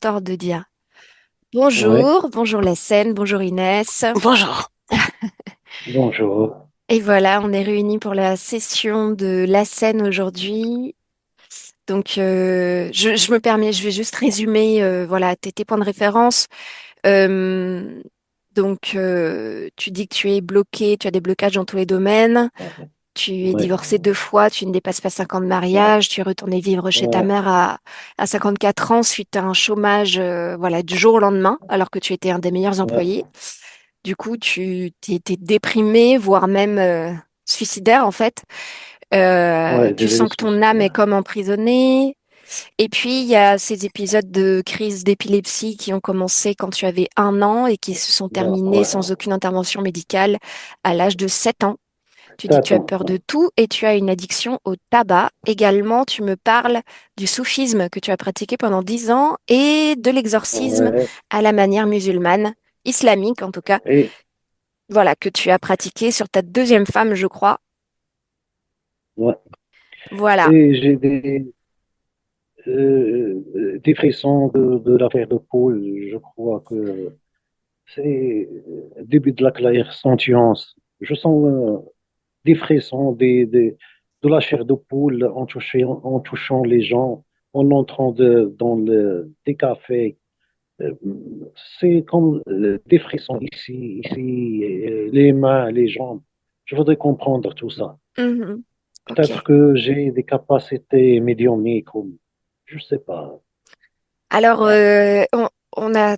tort de dire. Ouais, Bonjour la scène, bonjour Inès. Bonjour. Et voilà, on est réunis pour la session de la scène aujourd'hui. Donc, je me permets, je vais juste résumer, voilà, tes points de référence. Euh, tu dis que tu es bloqué, tu as des blocages dans tous les domaines. Tu es ouais, divorcé 2 fois, tu ne dépasses pas 5 ans de mariage, tu es retourné vivre chez ta ouais, mère à 54 ans suite à un chômage, voilà, du jour au lendemain, alors que tu étais un des meilleurs ouais, employés. Du coup, tu t'es déprimé, voire même suicidaire en fait. ouais, Tu devenu sens que ton âme est suicidaire. comme emprisonnée. Et puis, il y a ces épisodes de crise d'épilepsie qui ont commencé quand tu avais 1 an et qui se sont terminés Ouais, sans aucune intervention médicale à l'âge de 7 ans. Tu dis que tu as t'attends. peur de tout et tu as une addiction au tabac. Également, tu me parles du soufisme que tu as pratiqué pendant 10 ans et de l'exorcisme Ouais, à la manière musulmane, islamique en tout cas, et, voilà, que tu as pratiqué sur ta deuxième femme, je crois. ouais. Voilà. Et j'ai des frissons de l'affaire de Paul. Je crois que c'est le début de la clair-sentience. Je sens des frissons de la chair de poule en touchant les gens, en entrant dans des cafés. Euh, C'est comme des frissons ici, les mains, les jambes. Je voudrais comprendre tout ça. Mhm. Ok. Peut-être que j'ai des capacités médiumniques, ou je sais pas. Alors, on a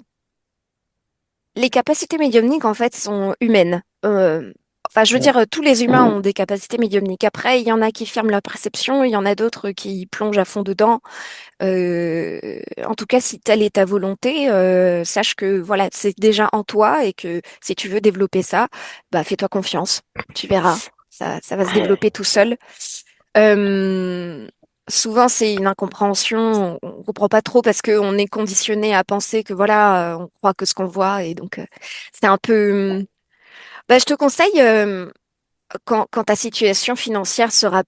les capacités médiumniques en fait sont humaines. Enfin, je veux Ouais, dire, tous les humains ont des capacités médiumniques. Après, il y en a qui ferment leur perception, il y en a d'autres qui plongent à fond dedans. En tout cas, si telle est ta volonté, sache que voilà, c'est déjà en toi et que si tu veux développer ça, bah fais-toi confiance. Tu verras, ça va se développer tout seul. Euh, Souvent, c'est une incompréhension. On comprend pas trop parce qu'on est conditionné à penser que voilà, on croit que ce qu'on voit et donc c'est un peu. Bah, je te conseille quand ta situation financière sera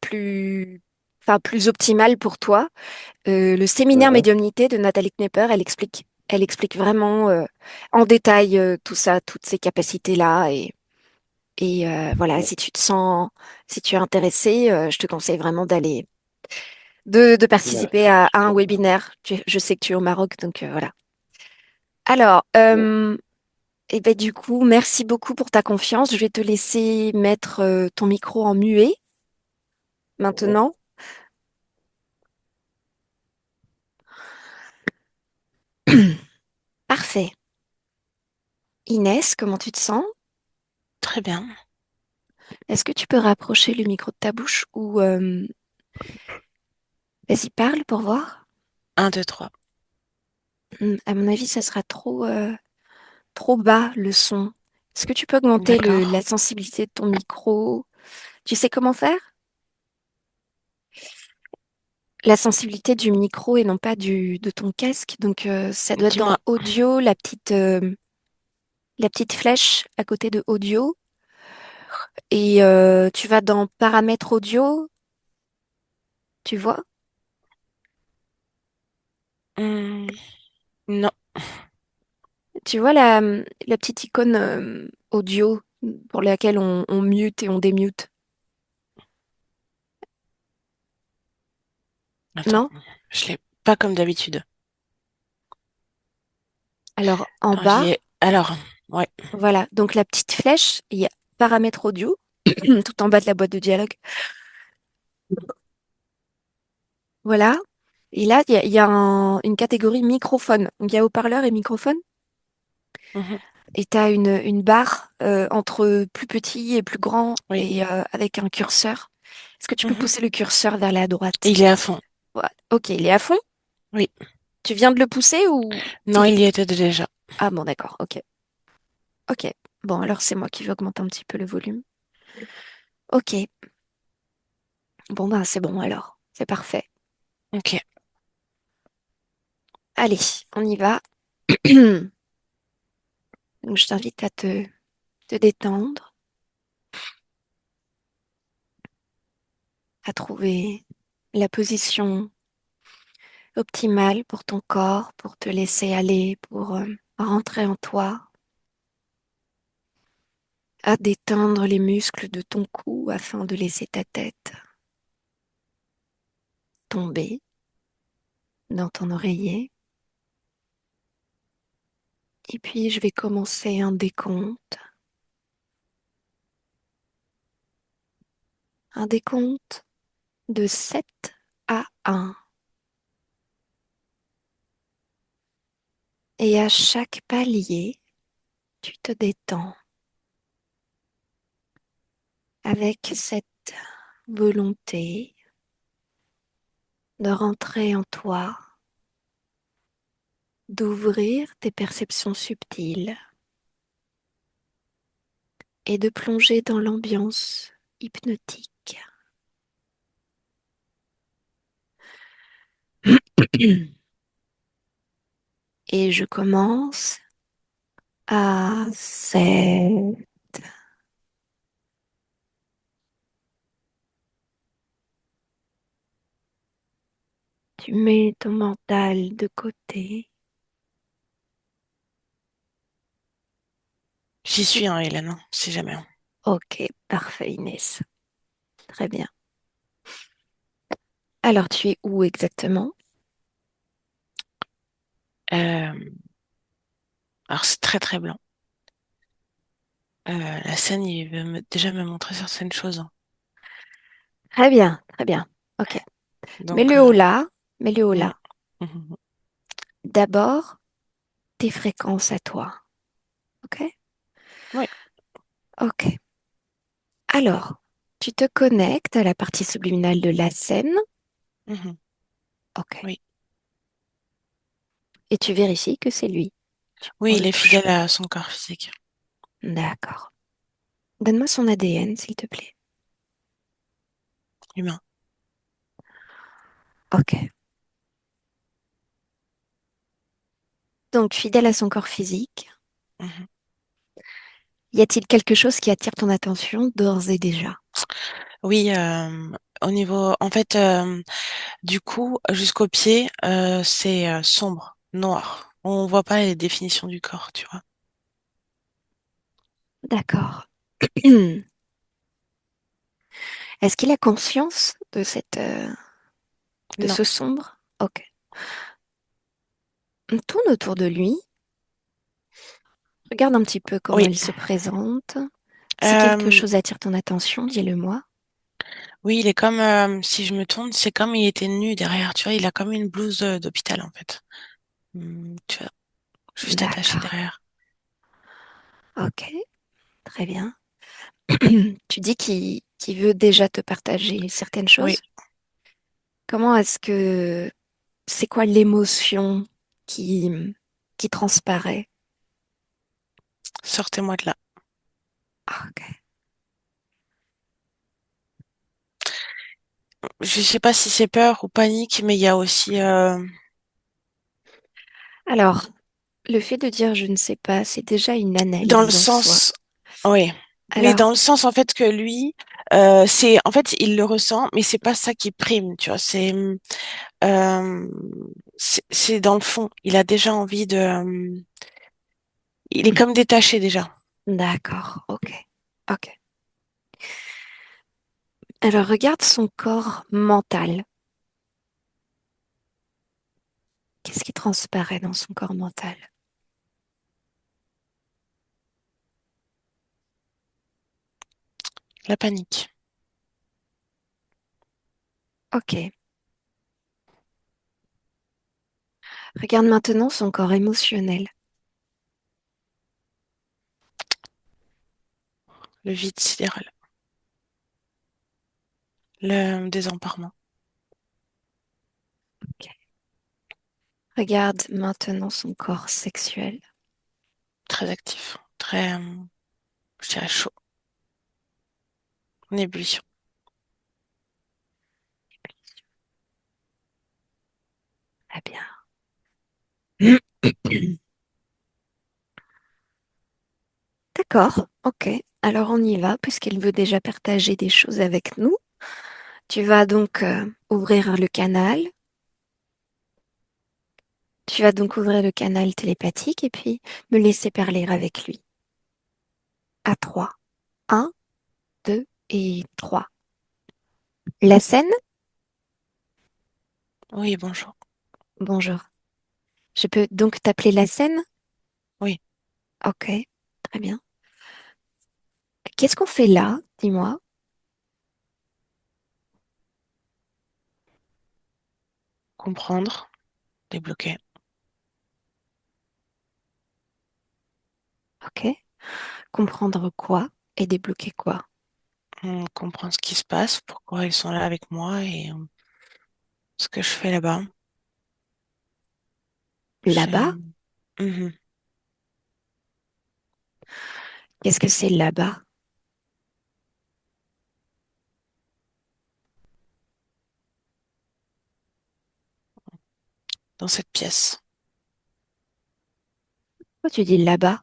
enfin, plus optimale pour toi. Le séminaire ouais, médiumnité de Nathalie Knepper, elle explique vraiment en détail tout ça, toutes ces capacités-là. Et voilà, ouais. si tu te sens, si tu es intéressé, je te conseille vraiment de participer Merci. à un webinaire. Je sais que tu es au Maroc, donc voilà. Alors, Ouais, et ben du coup, merci beaucoup pour ta confiance. Je vais te laisser mettre ton micro en muet ouais. maintenant. Parfait. Inès, comment tu te sens? Très bien. Est-ce que tu peux rapprocher le micro de ta bouche ou vas-y, parle pour voir. Un, 2, 3. À mon avis, ça sera trop bas le son. Est-ce que tu peux augmenter la D'accord. sensibilité de ton micro? Tu sais comment faire? La sensibilité du micro et non pas de ton casque. Donc, ça doit être dans Dis-moi. audio, la petite flèche à côté de audio. Et tu vas dans paramètres audio, tu vois? Hmm, non. Tu vois la petite icône audio pour laquelle on mute et on démute, Attends. non? Je l'ai pas comme d'habitude. Alors, en Attends, j'y bas, ai. Alors, ouais. voilà. Donc, la petite flèche, il y a paramètres audio, tout en bas de la boîte de dialogue. Voilà. Et là, il y a une catégorie microphone. Donc, il y a haut-parleur et microphone. Mhm. Et tu as une barre entre plus petit et plus grand Oui. et avec un curseur. Est-ce que tu peux Mhm. pousser le curseur vers la droite? Il est à fond. Voilà. Ok, il est à fond. Oui. Tu viens de le pousser ou Non, il il est... y était déjà. Ah bon, d'accord. Ok. Ok. Bon, alors c'est moi qui vais augmenter un petit peu le volume. Ok. Bon, ben c'est bon alors. C'est parfait. Ok. Allez, on y va. Donc, je t'invite à te détendre, à trouver la position optimale pour ton corps, pour te laisser aller, pour rentrer en toi, à détendre les muscles de ton cou afin de laisser ta tête tomber dans ton oreiller. Et puis je vais commencer un décompte de 7 à 1. Et à chaque palier, tu te détends avec cette volonté de rentrer en toi, d'ouvrir tes perceptions subtiles et de plonger dans l'ambiance hypnotique. Et je commence à 7. Tu mets ton mental de côté. J'y suis, hein, Hélène, hein, si jamais, hein. Ok, parfait Inès. Très bien. Alors tu es où exactement? Euh, alors, c'est très très blanc. La scène, il veut déjà me montrer certaines choses, hein. Très bien, très bien. Ok. Donc, Mets-le au là, mets-le au mm, là. mhm. D'abord, tes fréquences à toi. Ok? Oui, Ok. Alors, tu te connectes à la partie subliminale de la scène. mhm. Ok. Oui. Et tu vérifies que c'est lui. Oui, On il le est touche. fidèle à son corps physique D'accord. Donne-moi son ADN, s'il te plaît. humain. Ok. Donc, fidèle à son corps physique, Mhm. y a-t-il quelque chose qui attire ton attention d'ores et déjà? Oui, au niveau, en fait, du coup, jusqu'au pied, c'est sombre, noir. On voit pas les définitions du corps, tu vois. D'accord. Est-ce qu'il a conscience de de Non. ce sombre? Ok. On tourne autour de lui. Regarde un petit peu comment Oui. il se présente. Si quelque Euh, chose attire ton attention, dis-le-moi. oui, il est comme, si je me tourne, c'est comme il était nu derrière, tu vois, il a comme une blouse d'hôpital, en fait. Tu vois, juste attaché D'accord. derrière. Ok, très bien. Tu dis qu'il veut déjà te partager certaines Oui, choses. Comment est-ce que c'est quoi l'émotion qui, qui transparaît? sortez-moi de là. Ah, ok. Je sais pas si c'est peur ou panique, mais il y a aussi, Alors, le fait de dire je ne sais pas, c'est déjà une dans le analyse en soi. sens, oui, mais Alors, dans le sens, en fait, que lui, en fait, il le ressent, mais c'est pas ça qui prime, tu vois, euh, c'est dans le fond. Il a déjà envie de, il est comme détaché déjà. d'accord, ok. Ok. Alors, regarde son corps mental. Qu'est-ce qui transparaît dans son corps mental? La panique, Ok. Regarde maintenant son corps émotionnel. le vide sidéral, le désemparement, Ok. Regarde maintenant son corps sexuel. très actif, très, je dirais chaud, en ébullition. Très bien. D'accord, ok. Alors on y va, puisqu'elle veut déjà partager des choses avec nous. Tu vas donc ouvrir le canal Tu vas donc ouvrir le canal télépathique et puis me laisser parler avec lui. À trois. Un, deux et trois. La scène? Oui, bonjour. Bonjour. Je peux donc t'appeler la scène? Oui, Ok, très bien. Qu'est-ce qu'on fait là? Dis-moi. comprendre, débloquer. Ok. Comprendre quoi et débloquer quoi? Comprendre ce qui se passe, pourquoi ils sont là avec moi et ce que je fais là-bas. Là-bas? Je- Mhm. Qu'est-ce que c'est là-bas? Dans cette pièce. Pourquoi tu dis là-bas?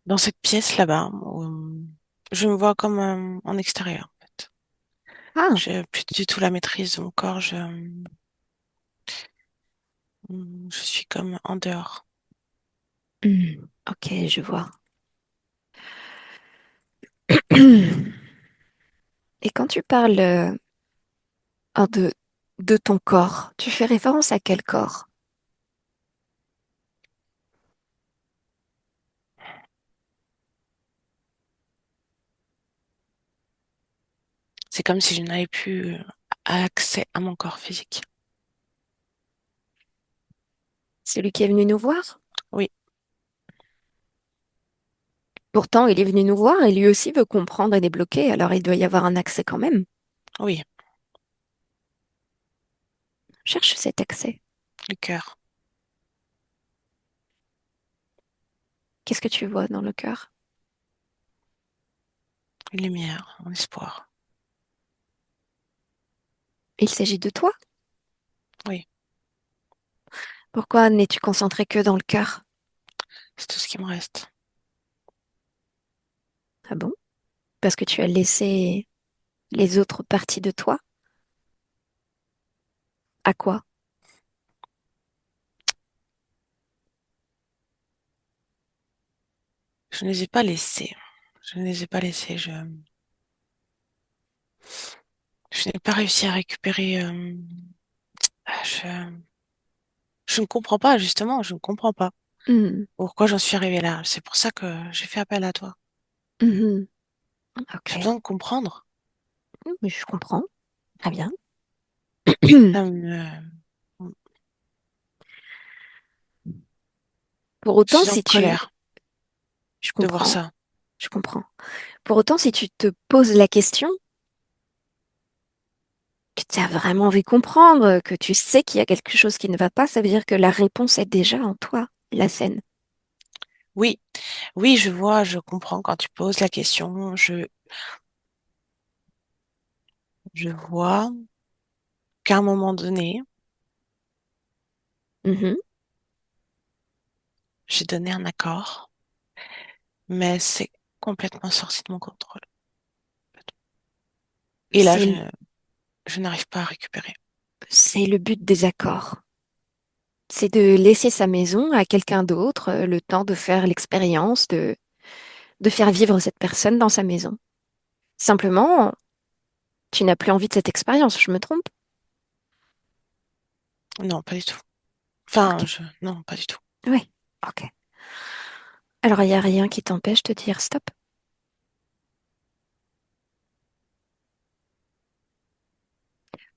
Dans cette pièce là-bas, où, je me vois comme en extérieur, en fait. Ah, J'ai plus du tout la maîtrise de mon corps. Je suis comme en dehors. ok, je vois. Et quand tu parles hein, de ton corps, tu fais référence à quel corps? C'est comme si je n'avais plus accès à mon corps physique. Celui qui est venu nous voir? Oui, Pourtant, il est venu nous voir et lui aussi veut comprendre et débloquer, alors il doit y avoir un accès quand même. oui, Cherche cet accès. le cœur, Qu'est-ce que tu vois dans le cœur? une lumière, un espoir. Il s'agit de toi? Oui, Pourquoi n'es-tu concentré que dans le cœur? c'est tout ce qui me reste. Ah bon? Parce que tu as laissé les autres parties de toi? À quoi? Je ne les ai pas laissés. Je ne les ai pas laissés. Je n'ai pas réussi à récupérer. Je ne comprends pas, justement, je ne comprends pas Hmm, pourquoi j'en suis arrivée là. C'est pour ça que j'ai fait appel à toi. mhm, J'ai ok. besoin de comprendre. Oui, je comprends. Très bien. Ça me... Pour Je autant, suis en si tu... colère Je de voir comprends, ça. je comprends. Pour autant, si tu te poses la question, que tu as vraiment envie de comprendre, que tu sais qu'il y a quelque chose qui ne va pas, ça veut dire que la réponse est déjà en toi, la scène. Oui, oui, je vois, je comprends quand tu poses la question. Je vois qu'à un moment donné, Mhm. j'ai donné un accord, mais c'est complètement sorti de mon contrôle. Et là, C'est, je n'arrive pas à récupérer. c'est le but des accords. C'est de laisser sa maison à quelqu'un d'autre, le temps de faire l'expérience, de faire vivre cette personne dans sa maison. Simplement, tu n'as plus envie de cette expérience, je me trompe? Non, pas du tout. Ok. Non, pas du tout. Oui, ok. Alors, il n'y a rien qui t'empêche de dire stop.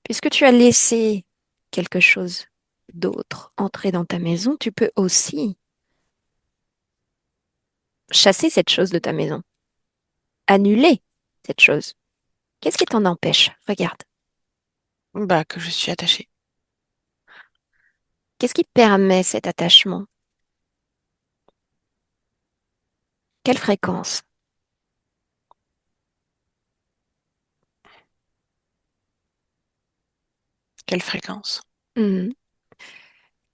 Puisque tu as laissé quelque chose d'autre entrer dans ta maison, tu peux aussi chasser cette chose de ta maison, annuler cette chose. Qu'est-ce qui t'en empêche? Regarde. Bah, que je suis attachée. Qu'est-ce qui permet cet attachement? Quelle fréquence? Quelle fréquence? Hmm.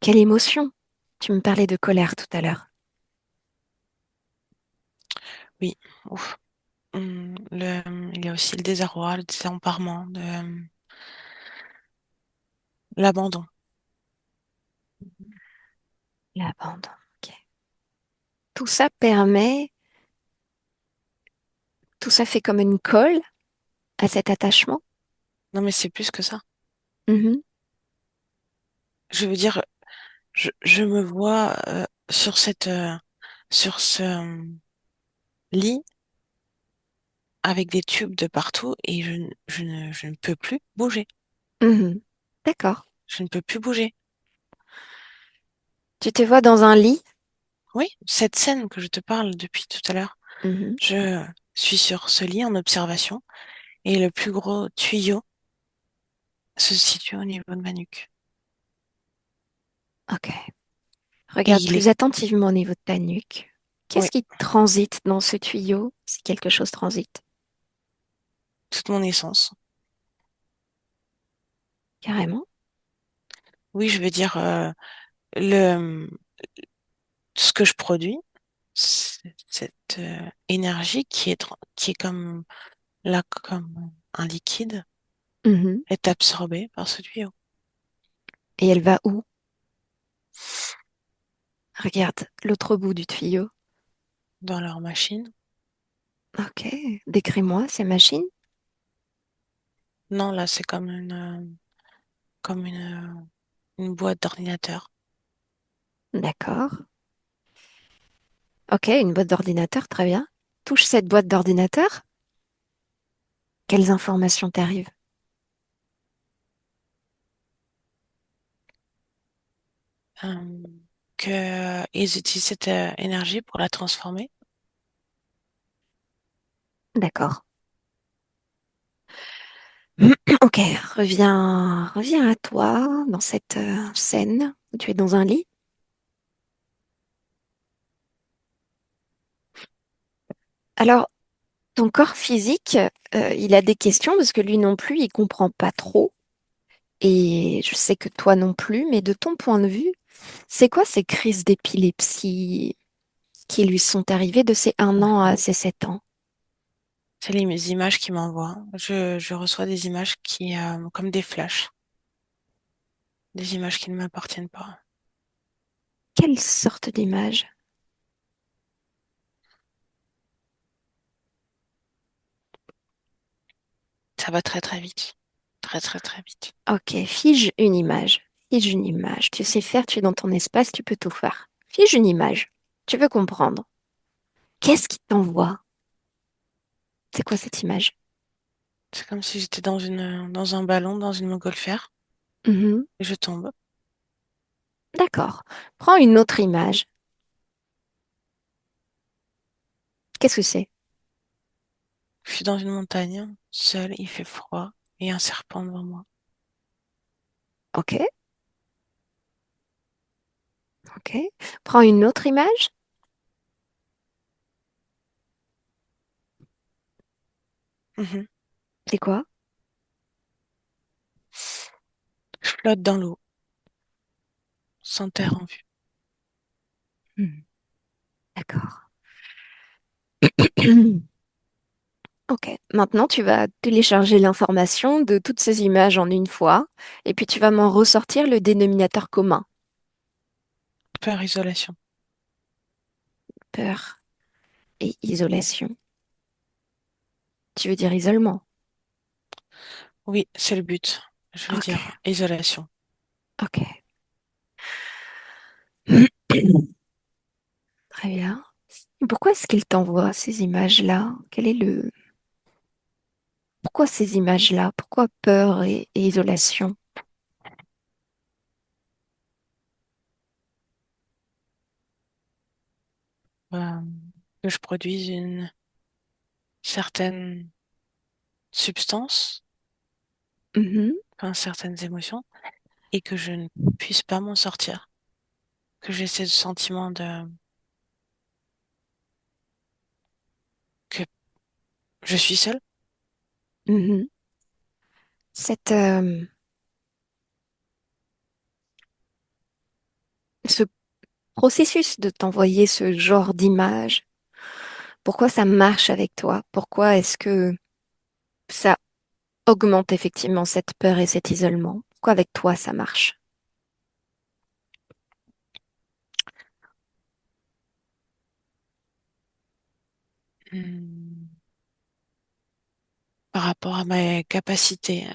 Quelle émotion? Tu me parlais de colère tout à l'heure. Oui, ouf. Il y a aussi le désarroi, le désemparement, l'abandon. L'abandon. Ok. Tout ça permet, tout ça fait comme une colle à cet attachement. Non, mais c'est plus que ça. Mhm, Je veux dire, je me vois sur ce lit avec des tubes de partout et je ne peux plus bouger. mhm. D'accord. Je ne peux plus bouger. Tu te vois dans un lit? Oui, cette scène que je te parle depuis tout à l'heure, Mhm. je suis sur ce lit en observation et le plus gros tuyau se situe au niveau de ma nuque. Ok. Et Regarde il est, plus attentivement au niveau de ta nuque. oui, Qu'est-ce qui transite dans ce tuyau si quelque chose transite? toute mon essence. Carrément. Oui, je veux dire, le, ce que je produis, cette énergie qui est comme, là, comme un liquide, Mhm. est absorbée par ce tuyau Et elle va où? Regarde l'autre bout du tuyau. dans leur machine. Ok. Décris-moi ces machines. Non, là, c'est comme une boîte d'ordinateur. D'accord. Ok, une boîte d'ordinateur, très bien. Touche cette boîte d'ordinateur. Quelles informations t'arrivent? euh, que ils utilisent cette énergie pour la transformer. D'accord. Ok, reviens à toi dans cette scène où tu es dans un lit. Alors, ton corps physique, il a des questions parce que lui non plus, il comprend pas trop. Et je sais que toi non plus, mais de ton point de vue, c'est quoi ces crises d'épilepsie qui lui sont arrivées de ses 1 an à ses 7 ans? C'est les images qui m'envoient. Je reçois des images comme des flashs, des images qui ne m'appartiennent pas. Quelle sorte d'image? Ça va très très vite. Très très très vite. Ok, fige une image. Fige une image. Tu sais faire, tu es dans ton espace, tu peux tout faire. Fige une image. Tu veux comprendre. Qu'est-ce qui t'envoie? C'est quoi cette image? C'est comme si j'étais dans un ballon, dans une montgolfière, Mhm. et je tombe. D'accord. Prends une autre image. Qu'est-ce que c'est? Je suis dans une montagne, seule, il fait froid, et un serpent devant moi. Ok, ok. Prends une autre image. Mhm. C'est quoi? Je flotte dans l'eau, sans terre en vue. Hmm. D'accord. Ok, maintenant tu vas télécharger l'information de toutes ces images en une fois, et puis tu vas m'en ressortir le dénominateur commun. Peur, isolation. Peur et isolation. Tu veux dire isolement? Oui, c'est le but. Je veux Ok, dire isolation. ok. Très bien. Pourquoi est-ce qu'il t'envoie ces images-là? Quel est le... Pourquoi ces images-là? Pourquoi peur et isolation? Euh, que je produise une certaine substance, Mhm, enfin certaines émotions, et que je ne puisse pas m'en sortir. Que j'ai ce sentiment que je suis seule. mhm. Cette, ce processus de t'envoyer ce genre d'image Pourquoi ça marche avec toi? Pourquoi est-ce que ça augmente effectivement cette peur et cet isolement? Pourquoi avec toi ça marche? Hmm. Par rapport à mes capacités,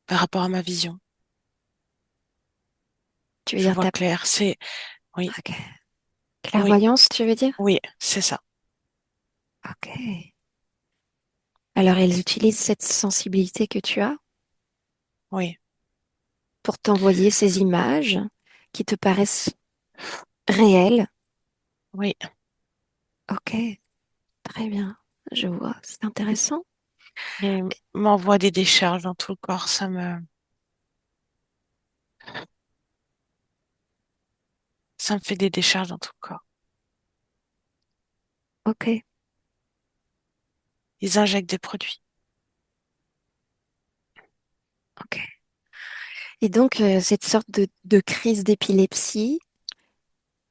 par rapport à ma vision, Tu veux je dire vois ta... clair. Oui, Ok. oui, Clairvoyance, tu veux dire? oui, c'est ça. Ok. Alors elles utilisent cette sensibilité que tu as Oui, pour t'envoyer ces images qui te paraissent réelles. oui. Ok, très bien. Je vois, c'est intéressant. Et m'envoie des décharges dans tout le corps. Ça me fait des décharges dans tout le corps. Ok, Ils injectent des produits. ok. Et donc, cette sorte de crise d'épilepsie,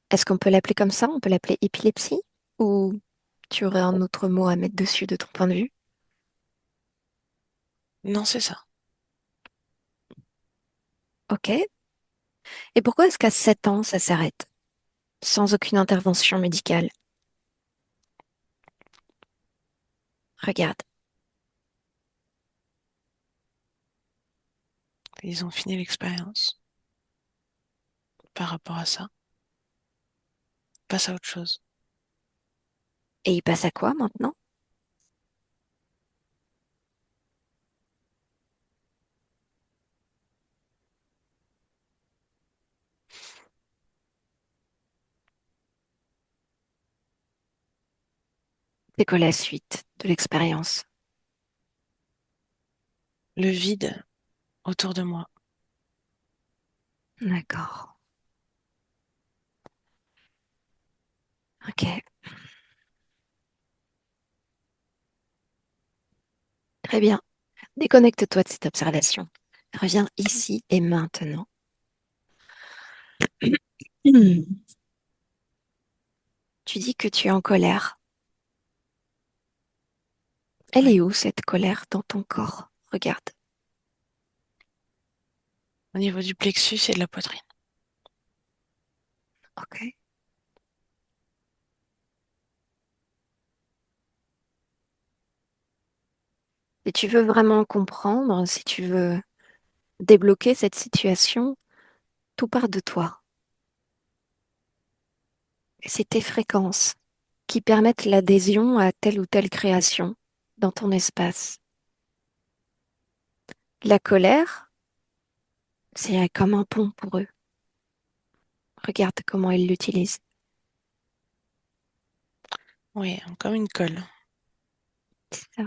est-ce qu'on peut l'appeler comme ça? On peut l'appeler épilepsie? Ou tu aurais un autre mot à mettre dessus de ton point de vue? Non, c'est ça. Ok. Et pourquoi est-ce qu'à 7 ans, ça s'arrête sans aucune intervention médicale? Regarde. Ils ont fini l'expérience par rapport à ça. Passe à autre chose. Et il passe à quoi maintenant? C'est quoi la suite de l'expérience? Le vide autour de moi. D'accord. Ok. Très bien. Déconnecte-toi de cette observation. Reviens ici et maintenant. Hmm. Tu dis que tu es en colère. Elle Oui. est où cette colère dans ton corps? Regarde. Au niveau du plexus et de la poitrine. Ok. Si tu veux vraiment comprendre, si tu veux débloquer cette situation, tout part de toi. Et c'est tes fréquences qui permettent l'adhésion à telle ou telle création dans ton espace. La colère, c'est comme un pont pour eux. Regarde comment ils l'utilisent. Oui, comme une colle. C'est ça.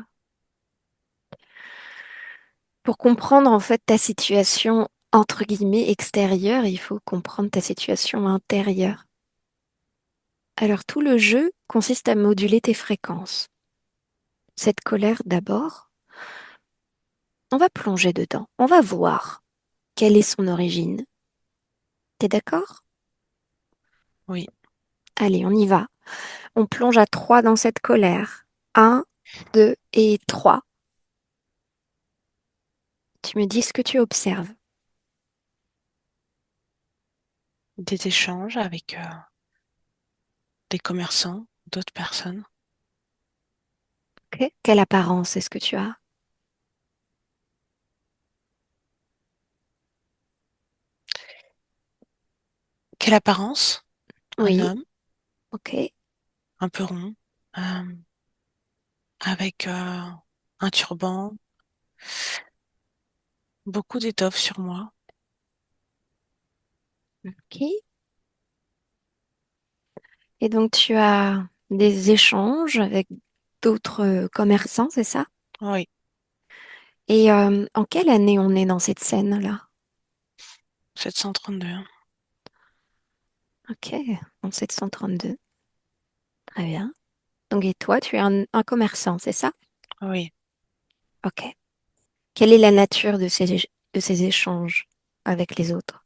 Pour comprendre en fait ta situation entre guillemets extérieure, il faut comprendre ta situation intérieure. Alors tout le jeu consiste à moduler tes fréquences. Cette colère d'abord, on va plonger dedans, on va voir quelle est son origine. T'es d'accord? Oui. Allez, on y va. On plonge à 3 dans cette colère. Un, 2 et 3. Tu me dis ce que tu observes. Des échanges avec des commerçants, d'autres personnes. Ok. Quelle apparence est-ce que tu as? Quelle apparence? Un Oui, homme, ok. un peu rond, euh, avec un turban, beaucoup d'étoffes sur moi. Ok. Et donc tu as des échanges avec d'autres commerçants, c'est ça? Oui, Et en quelle année on est dans cette scène-là? 732. Ok, en 732. Très bien. Donc et toi, tu es un commerçant, c'est ça? Oui, Ok. Quelle est la nature de ces échanges avec les autres?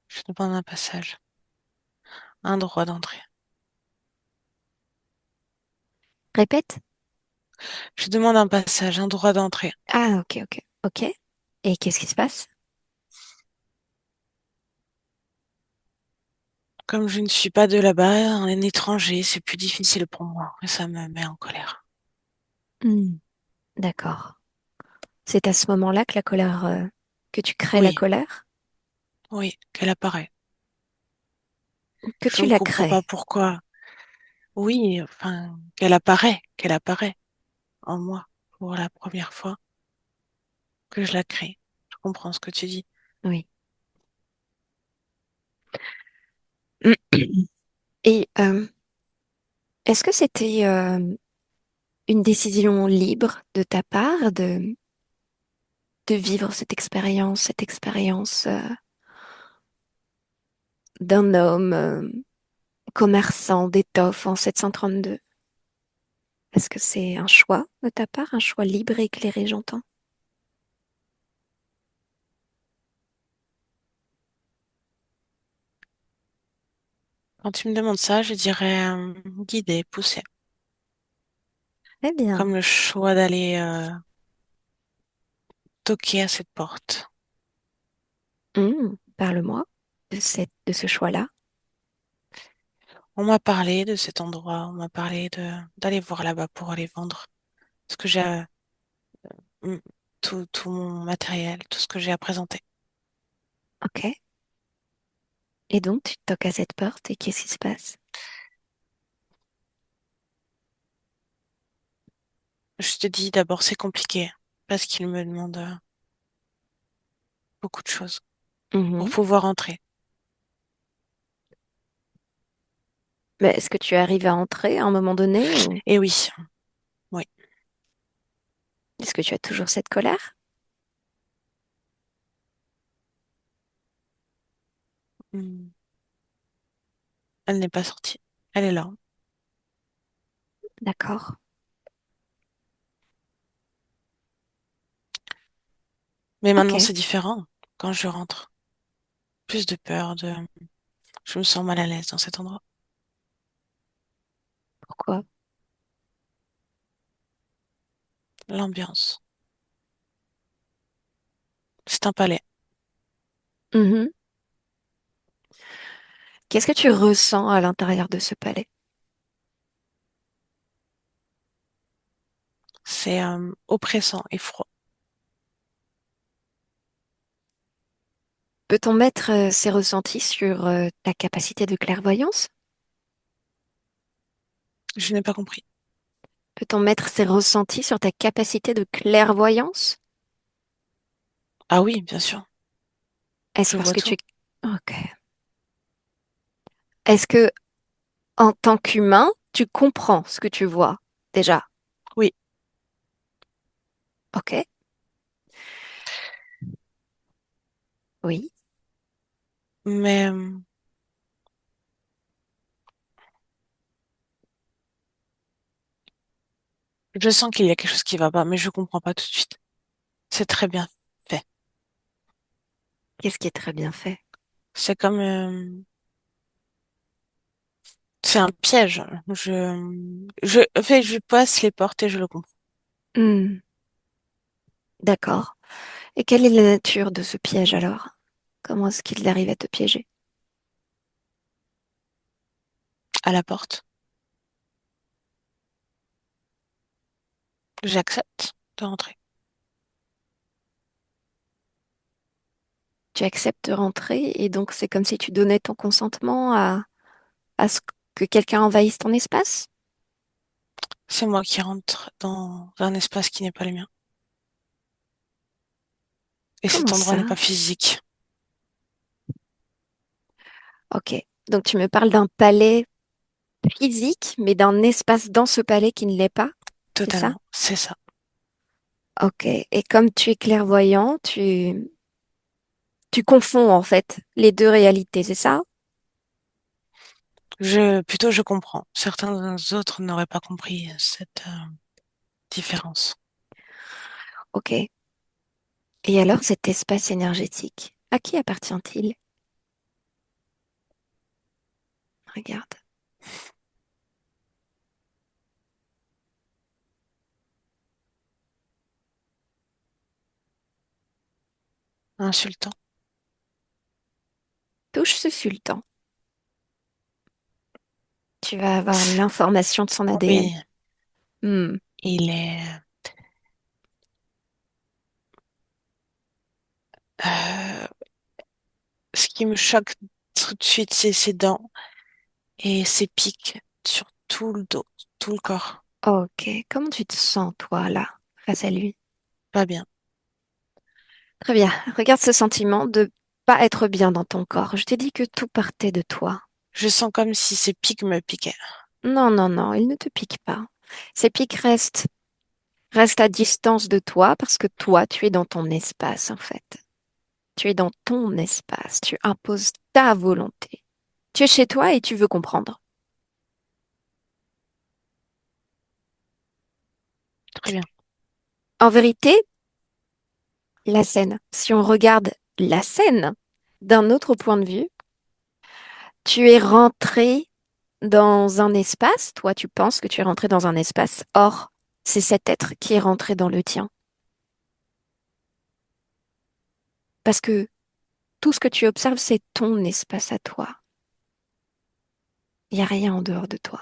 je demande un passage. un droit d'entrée. Répète. Je demande un passage, un droit d'entrée. Ah, ok, ok, ok. Et qu'est-ce qui se passe? Comme je ne suis pas de là-bas, un étranger, c'est plus difficile pour moi et ça me met en colère. Hmm, d'accord. C'est à ce moment-là que la colère, que tu crées la Oui, colère, oui, qu'elle apparaît. que Je tu ne la comprends crées. pas pourquoi. Oui, enfin, qu'elle apparaît en moi pour la première fois que je la crée. Je comprends ce que tu dis. Oui. Et est-ce que c'était une décision libre de ta part de vivre cette expérience d'un homme commerçant d'étoffe en 732? Est-ce que c'est un choix de ta part, un choix libre et éclairé, j'entends? Quand tu me demandes ça, je dirais guider, pousser. Eh bien, Comme le choix d'aller toquer à cette porte. parle-moi de ce choix-là. On m'a parlé de cet endroit, on m'a parlé de d'aller voir là-bas pour aller vendre ce que j'ai, mm, tout mon matériel, tout ce que j'ai à présenter. Ok. Et donc, tu toques à cette porte et qu'est-ce qui se passe? Je te dis d'abord, c'est compliqué parce qu'il me demande beaucoup de choses pour Mhm. pouvoir entrer. Mais est-ce que tu arrives à entrer à un moment donné ou Et oui, oui, est-ce que tu as toujours cette colère? mm, elle n'est pas sortie. Elle est là. D'accord. Mais Ok. maintenant, c'est différent quand je rentre. Plus de peur, je me sens mal à l'aise dans cet endroit. Pourquoi? L'ambiance. C'est un palais. Mhm. Qu'est-ce que tu ressens à l'intérieur de ce palais? C'est oppressant et froid. Peut-on mettre ces ressentis sur ta capacité de clairvoyance? Je n'ai pas compris. Peut-on mettre ces ressentis sur ta capacité de clairvoyance? Ah oui, bien sûr. Est-ce Je parce vois que tout. tu... Ok. Est-ce que, en tant qu'humain, tu comprends ce que tu vois déjà? Oui, Ok. Oui. mais je sens qu'il y a quelque chose qui va pas, mais je comprends pas tout de suite. C'est très bien fait. Qu'est-ce qui est très bien fait? C'est comme c'est un piège. En fait, je passe les portes et je le comprends. Hmm, d'accord. Et quelle est la nature de ce piège alors? Comment est-ce qu'il arrive à te piéger? À la porte, j'accepte de rentrer. Tu acceptes de rentrer et donc c'est comme si tu donnais ton consentement à ce que quelqu'un envahisse ton espace? C'est moi qui rentre dans un espace qui n'est pas le mien. Et cet Comment endroit n'est ça? pas physique, Ok. Donc tu me parles d'un palais physique, mais d'un espace dans ce palais qui ne l'est pas, c'est ça? totalement. C'est ça. Ok. Et comme tu es clairvoyant, tu confonds en fait les deux réalités, c'est ça? Plutôt, je comprends. Certains autres n'auraient pas compris cette différence. Ok. Et alors cet espace énergétique, à qui appartient-il? Regarde. Insultant. Touche ce sultan. Tu vas avoir l'information de son ADN. Oui, Hmm. il est. euh, Ce qui me choque tout de suite, c'est ses dents et ses pics sur tout le dos, tout le corps. Ok. Comment tu te sens, toi, là, face à lui? Pas bien. Très bien. Regarde ce sentiment de pas être bien dans ton corps. Je t'ai dit que tout partait de toi. Je sens comme si ses pics me piquaient. Non, non, non, il ne te pique pas. Ces pics restent à distance de toi parce que toi, tu es dans ton espace, en fait. Tu es dans ton espace. Tu imposes ta volonté. Tu es chez toi et tu veux comprendre. Très bien. En vérité, la scène, si on regarde la scène d'un autre point de vue, tu es rentré dans un espace, toi tu penses que tu es rentré dans un espace, or c'est cet être qui est rentré dans le tien. Parce que tout ce que tu observes, c'est ton espace à toi. Il n'y a rien en dehors de toi.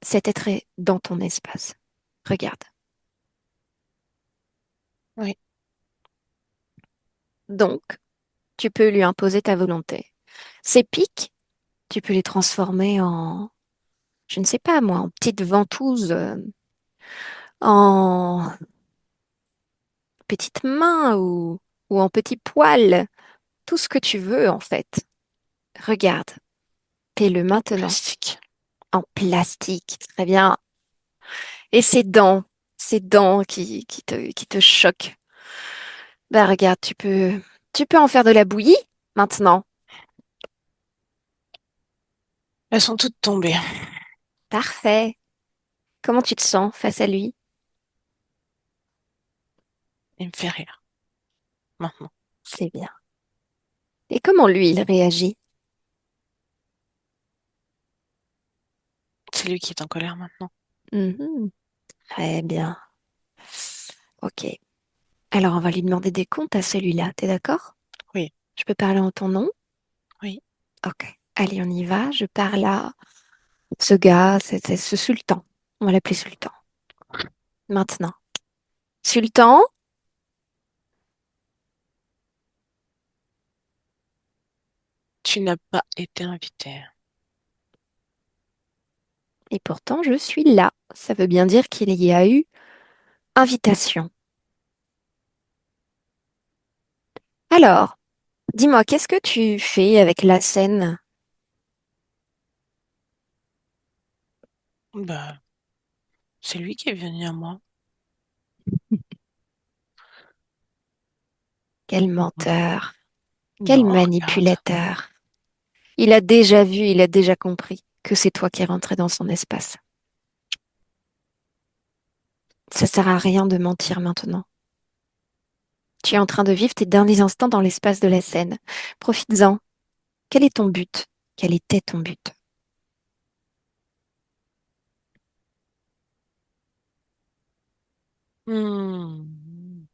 Cet être est dans ton espace. Regarde. Oui. Donc, tu peux lui imposer ta volonté. Ces pics, tu peux les transformer en, je ne sais pas moi, en petites ventouses, en petites mains ou en petits poils. Tout ce que tu veux, en fait. Regarde. Fais-le maintenant. Plastique. En plastique. Très bien. Et ces dents qui te choquent. Bah, regarde, tu peux en faire de la bouillie maintenant. Elles sont toutes tombées. Parfait. Comment tu te sens face à lui? Il me fait rire. Maintenant. C'est bien. Et comment lui, il réagit? C'est lui qui est en colère maintenant. Mhm. Très bien. Ok. Alors, on va lui demander des comptes à celui-là. T'es d'accord? Oui. Je peux parler en ton nom? Oui. Ok. Allez, on y va. Je parle à ce gars, c'est ce sultan. On va l'appeler sultan. Maintenant. Sultan? Tu n'as pas été invité. Et pourtant, je suis là. Ça veut bien dire qu'il y a eu invitation. Alors, dis-moi, qu'est-ce que tu fais avec la scène? Bah, c'est lui qui est venu à moi. Quel menteur, quel Non, regarde. manipulateur. Il a déjà vu, il a déjà compris que c'est toi qui es rentré dans son espace. Ça sert à rien de mentir maintenant. Tu es en train de vivre tes derniers instants dans l'espace de la scène. Profites-en. Quel est ton but? Quel était ton but? Hmm.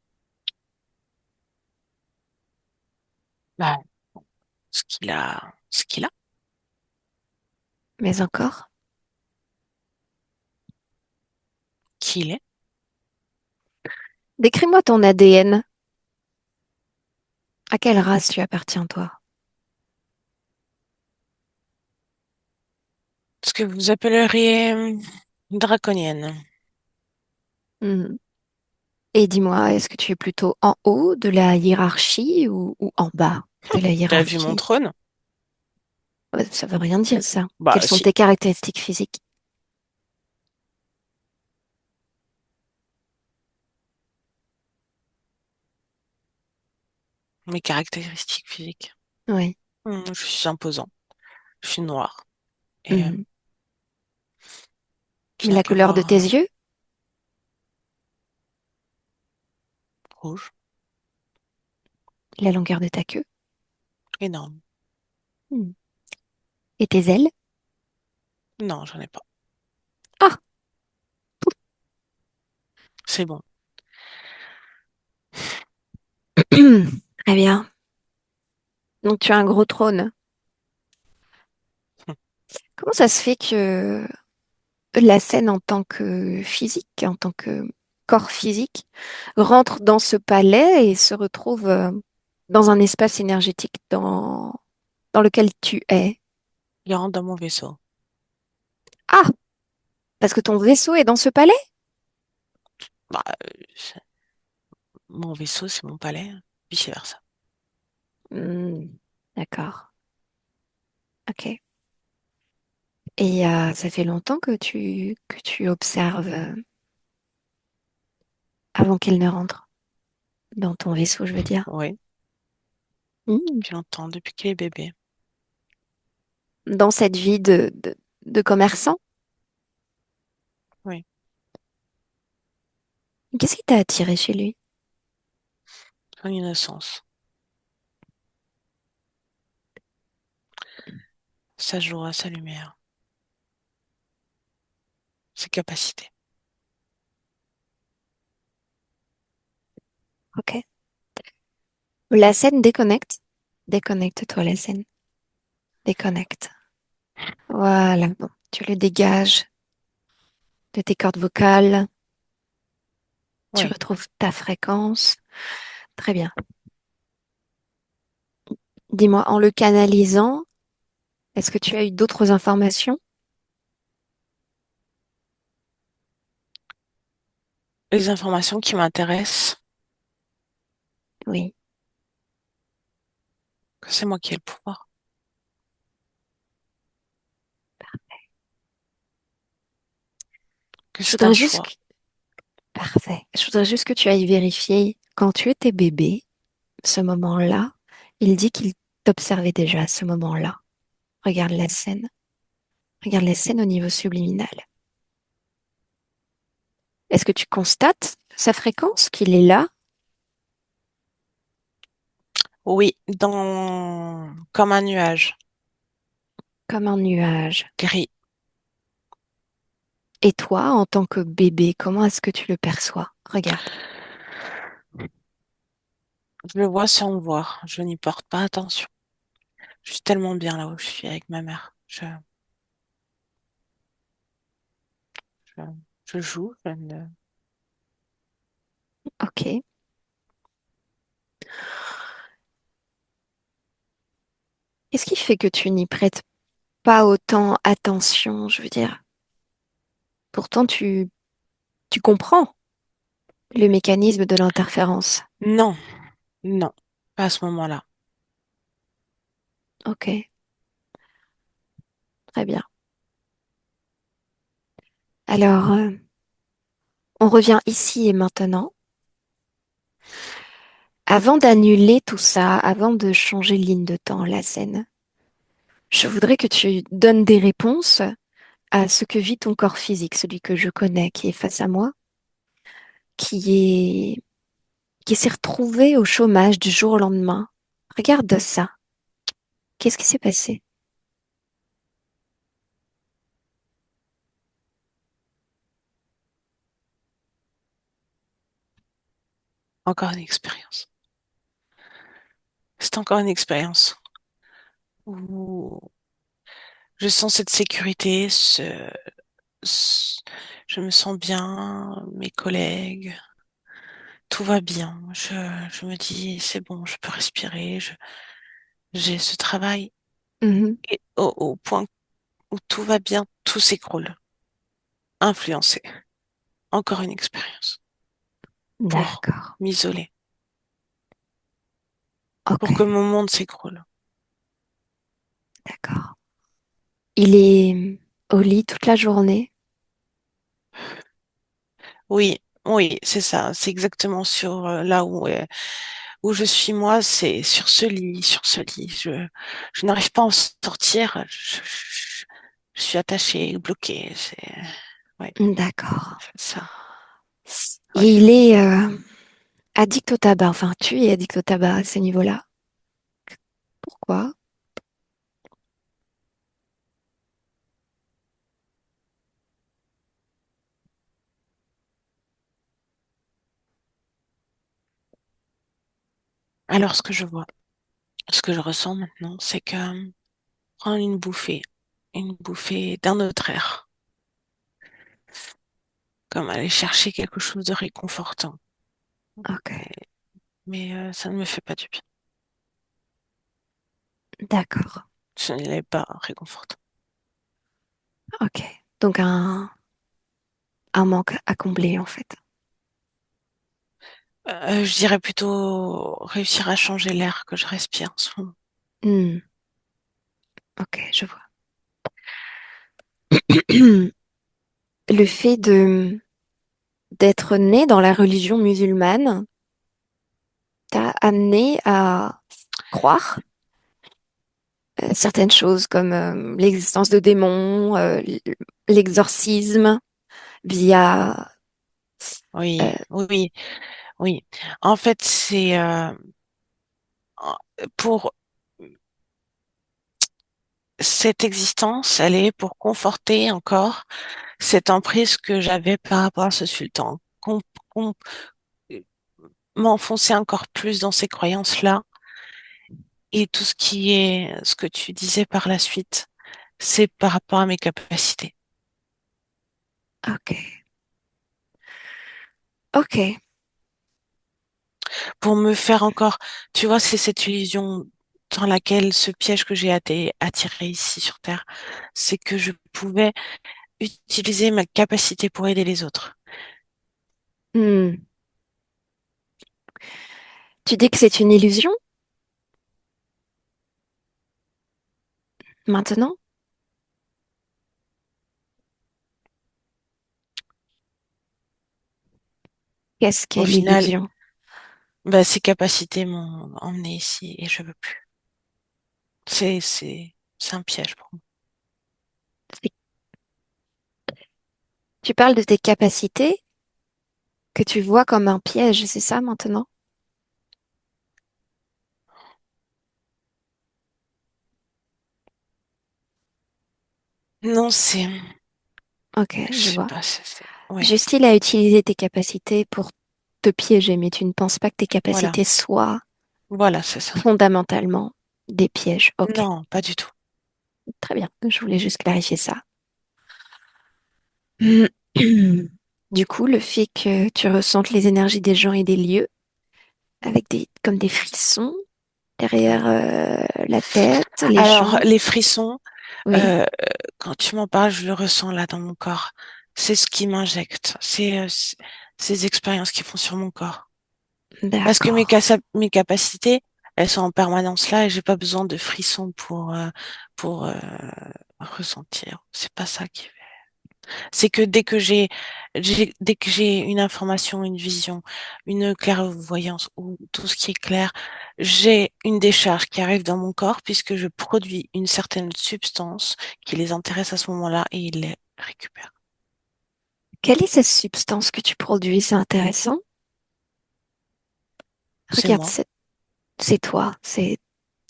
Bah, ce qu'il a, Mais encore? qui il est. Décris-moi ton ADN. À quelle race tu appartiens, toi? Ce que vous appelleriez draconienne. Mhm. Et dis-moi, est-ce que tu es plutôt en haut de la hiérarchie ou en bas de la T'as vu mon hiérarchie? trône? Ça veut rien dire, ça. Bah, Quelles sont si. tes caractéristiques physiques? Mes caractéristiques physiques. Oui. Je suis imposant. Je suis noir. Et Mhm. tu n'as La qu'à couleur de tes voir yeux? rouge. La longueur de ta queue? Énorme. Mhm. Et tes ailes? Non, j'en ai pas. Ah, C'est bon. très bien. Donc tu as un gros trône. Comment ça se fait que la scène en tant que physique, en tant que corps physique, rentre dans ce palais et se retrouve dans un espace énergétique dans lequel tu es? Il rentre dans mon vaisseau. Ah, parce que ton vaisseau est dans ce palais? Bah, mon vaisseau, c'est mon palais, vice-versa. Hmm, d'accord, ok. Et ça fait longtemps que tu observes avant qu'il ne rentre dans ton vaisseau, je veux dire. Oui, Hmm. depuis longtemps, depuis qu'il est bébé. Dans cette vie de commerçant, Oui, qu'est-ce qui t'a attiré chez lui? son innocence, sa joie, sa lumière, ses capacités. Ok. La scène déconnecte. Déconnecte-toi la scène. Déconnecte. Voilà. Bon, tu le dégages de tes cordes vocales. Tu Oui, retrouves ta fréquence. Très bien. Dis-moi, en le canalisant, est-ce que tu as eu d'autres informations? les informations qui m'intéressent, Oui. que c'est moi qui ai le pouvoir, que Je c'est un voudrais juste choix. que... Parfait. Je voudrais juste que tu ailles vérifier quand tu étais bébé, ce moment-là, il dit qu'il t'observait déjà à ce moment-là. Regarde la scène. Regarde la scène au niveau subliminal. Est-ce que tu constates sa fréquence, qu'il est là, Oui, dans comme un nuage comme un nuage? gris. Et toi, en tant que bébé, comment est-ce que tu le perçois? Regarde. Je le vois sans le voir. Je n'y porte pas attention. Je suis tellement bien là où je suis avec ma mère. Je, je joue. Ok. Qu'est-ce qui fait que tu n'y prêtes pas autant attention, je veux dire? Pourtant, tu comprends le mécanisme de l'interférence. Non, non, pas à ce moment-là. Ok, très bien. Alors, on revient ici et maintenant. Avant d'annuler tout ça, avant de changer de ligne de temps, la scène, je voudrais que tu donnes des réponses à ce que vit ton corps physique, celui que je connais, qui est face à moi, qui est, qui s'est retrouvé au chômage du jour au lendemain. Regarde ça. Qu'est-ce qui s'est passé? Encore une expérience. C'est encore une expérience où je sens cette sécurité, je me sens bien, mes collègues, tout va bien. Je me dis, c'est bon, je peux respirer, j'ai ce travail. Mhm. Et au point où tout va bien, tout s'écroule. Influencé. Encore une expérience pour D'accord, m'isoler, ok, pour que mon monde s'écroule. d'accord. Il est au lit toute la journée. Oui, oui, c'est ça. C'est exactement sur là où je suis moi, c'est sur ce lit, sur ce lit. Je n'arrive pas à en sortir. Je suis attachée, bloquée. Ouais, D'accord. c'est ça. Ouais. Il est addict au tabac. Enfin, tu es addict au tabac à ce niveau-là. Pourquoi? Alors, ce que je vois, ce que je ressens maintenant, c'est que prendre une bouffée d'un autre air, comme aller chercher quelque chose de réconfortant. Ok, Mais ça ne me fait pas du bien. d'accord. Ce n'est pas réconfortant. Ok. Donc un manque à combler en fait. Je dirais plutôt réussir à changer l'air que je respire en ce moment. Hmm, ok, je vois. Le fait de d'être né dans la religion musulmane t'a amené à croire certaines choses comme l'existence de démons, l'exorcisme via... Oui, euh, oui, oui. En fait, c'est pour cette existence, elle est pour conforter encore cette emprise que j'avais par rapport à ce sultan. M'enfoncer encore plus dans ces croyances-là et tout ce qui est, ce que tu disais par la suite, c'est par rapport à mes capacités. ok, ok. Pour me faire encore, tu vois, c'est cette illusion dans laquelle ce piège que j'ai été attiré ici sur Terre, c'est que je pouvais utiliser ma capacité pour aider les autres. Hmm. Tu dis que c'est une illusion maintenant? Qu'est-ce Au qu'est final, l'illusion? bah, ces capacités m'ont emmené ici et je veux plus. C'est un piège pour moi. C'est- Tu parles de tes capacités que tu vois comme un piège, c'est ça maintenant? Non, Ok, je je sais vois. pas, ouais, Juste, il a utilisé tes capacités pour te piéger, mais tu ne penses pas que tes voilà, capacités soient voilà, c'est ça. fondamentalement des pièges. Ok, Non, pas du tout. très bien. Je voulais juste clarifier ça. Du coup, le fait que tu ressentes les énergies des gens et des lieux avec comme des frissons derrière la tête, les Alors, jambes. les frissons, Oui, euh, quand tu m'en parles, je le ressens là dans mon corps. C'est ce qui m'injecte, c'est ces expériences qui font sur mon corps. Parce que d'accord. mes capacités, elles sont en permanence là et j'ai pas besoin de frissons pour ressentir. C'est pas ça qui fait. C'est que dès que j'ai une information, une vision, une clairvoyance ou tout ce qui est clair, j'ai une décharge qui arrive dans mon corps puisque je produis une certaine substance qui les intéresse à ce moment-là et ils les récupèrent. Quelle est cette substance que tu produis? C'est intéressant. C'est Regarde, moi, c'est toi, c'est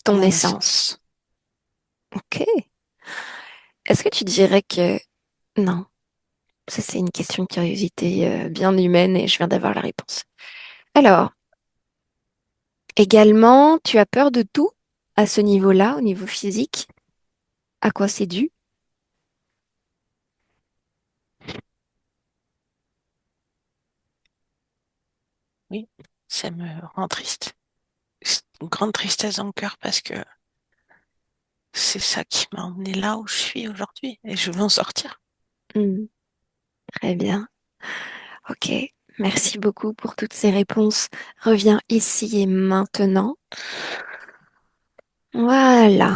ton mon essence. essence. Ok. Est-ce que tu dirais que... Non, ça c'est une question de curiosité bien humaine et je viens d'avoir la réponse. Alors, également, tu as peur de tout à ce niveau-là, au niveau physique? À quoi c'est dû? Oui, ça me rend triste. C'est une grande tristesse dans le cœur parce que c'est ça qui m'a emmené là où je suis aujourd'hui et je veux en sortir. Hmm, très bien. Ok. Merci beaucoup pour toutes ces réponses. Reviens ici et maintenant. Voilà.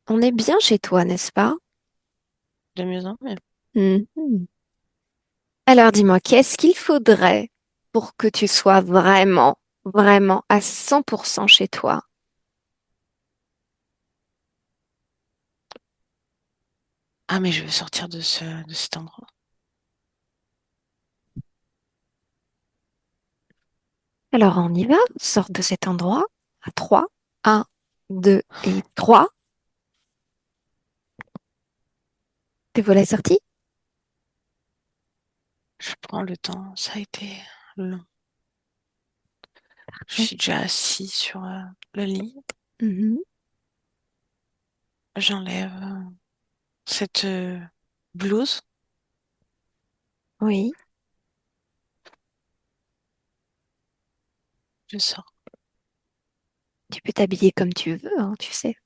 On est bien chez toi, n'est-ce pas? De mieux en mieux. Mhm. Alors dis-moi, qu'est-ce qu'il faudrait pour que tu sois vraiment, vraiment à 100% chez toi? Ah, mais je veux sortir de cet endroit. Alors on y va, sors de cet endroit à 3. 1, 2 et 3. Te voilà sorti? Je prends le temps. Ça a été long. Je Ouais. suis déjà assis sur le lit. Mhm. J'enlève cette blouse. Oui, Je sors. tu peux t'habiller comme tu veux, hein, tu sais.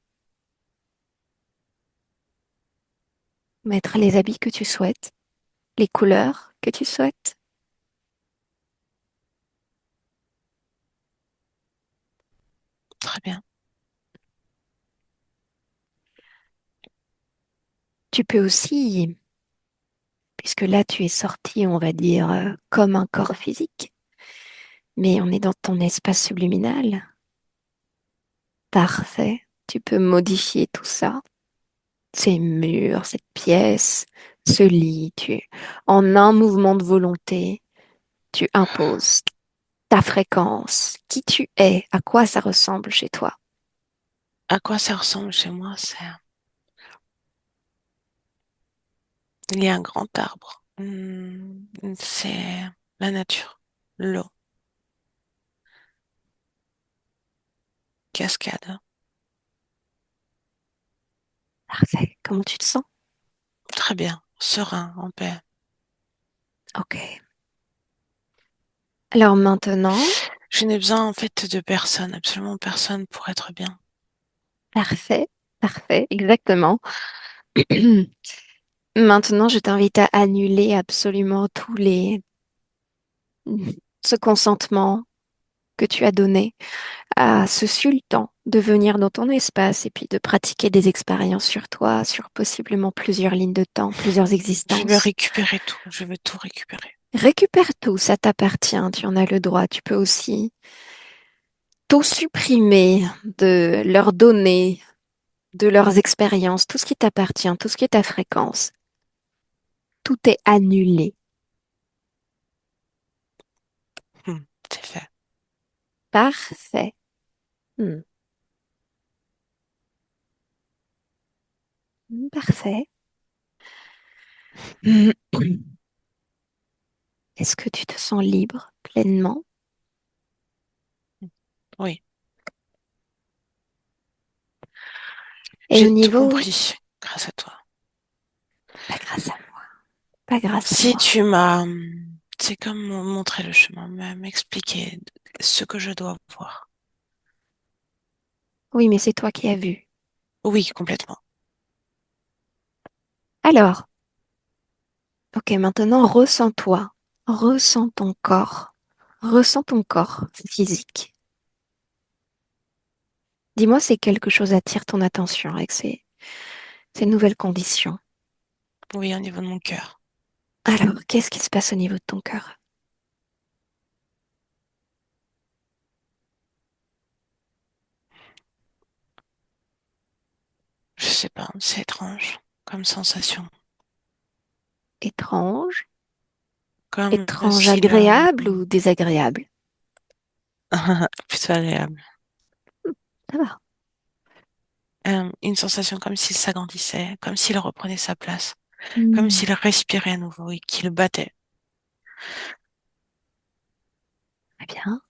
Mettre les habits que tu souhaites, les couleurs que tu souhaites. Très bien. Tu peux aussi, puisque là tu es sorti, on va dire, comme un corps physique, mais on est dans ton espace subliminal. Parfait. Tu peux modifier tout ça. Ces murs, cette pièce, ce lit, en un mouvement de volonté, tu imposes ta fréquence, qui tu es, à quoi ça ressemble chez toi. À quoi ça ressemble chez moi? Il y a un grand arbre. C'est la nature, l'eau, cascade. Parfait. Comment tu te sens? Très bien, serein, en paix. Ok. Alors maintenant, Je n'ai besoin en fait de personne, absolument personne pour être bien. parfait, parfait, exactement. Maintenant, je t'invite à annuler absolument ce consentement que tu as donné à ce sultan de venir dans ton espace et puis de pratiquer des expériences sur toi, sur possiblement plusieurs lignes de temps, plusieurs Je vais existences. récupérer tout, je vais tout récupérer. Récupère tout, ça t'appartient, tu en as le droit. Tu peux aussi tout supprimer, de leur donner de leurs expériences, tout ce qui t'appartient, tout ce qui est ta fréquence. Tout est annulé. C'est fait. Parfait. Hmm, parfait. Hmm. Est-ce que tu te sens libre pleinement? Oui, Et j'ai au tout niveau, compris grâce à toi. pas grâce à moi, pas grâce à Si moi. tu m'as, c'est comme montrer le chemin, m'expliquer ce que je dois voir. Oui, mais c'est toi qui as vu. Oui, complètement. Alors, ok, maintenant ressens-toi, ressens ton corps physique. Dis-moi si quelque chose attire ton attention avec ces nouvelles conditions. Oui, au niveau de mon cœur. Alors, qu'est-ce qui se passe au niveau de ton cœur? Je sais pas, c'est étrange comme sensation. Étrange? Comme Étrange, si le... agréable ou désagréable? Plutôt agréable. Ça va. Une sensation comme s'il s'agrandissait, comme s'il reprenait sa place, comme Hmm, s'il respirait à nouveau et qu'il battait. très bien.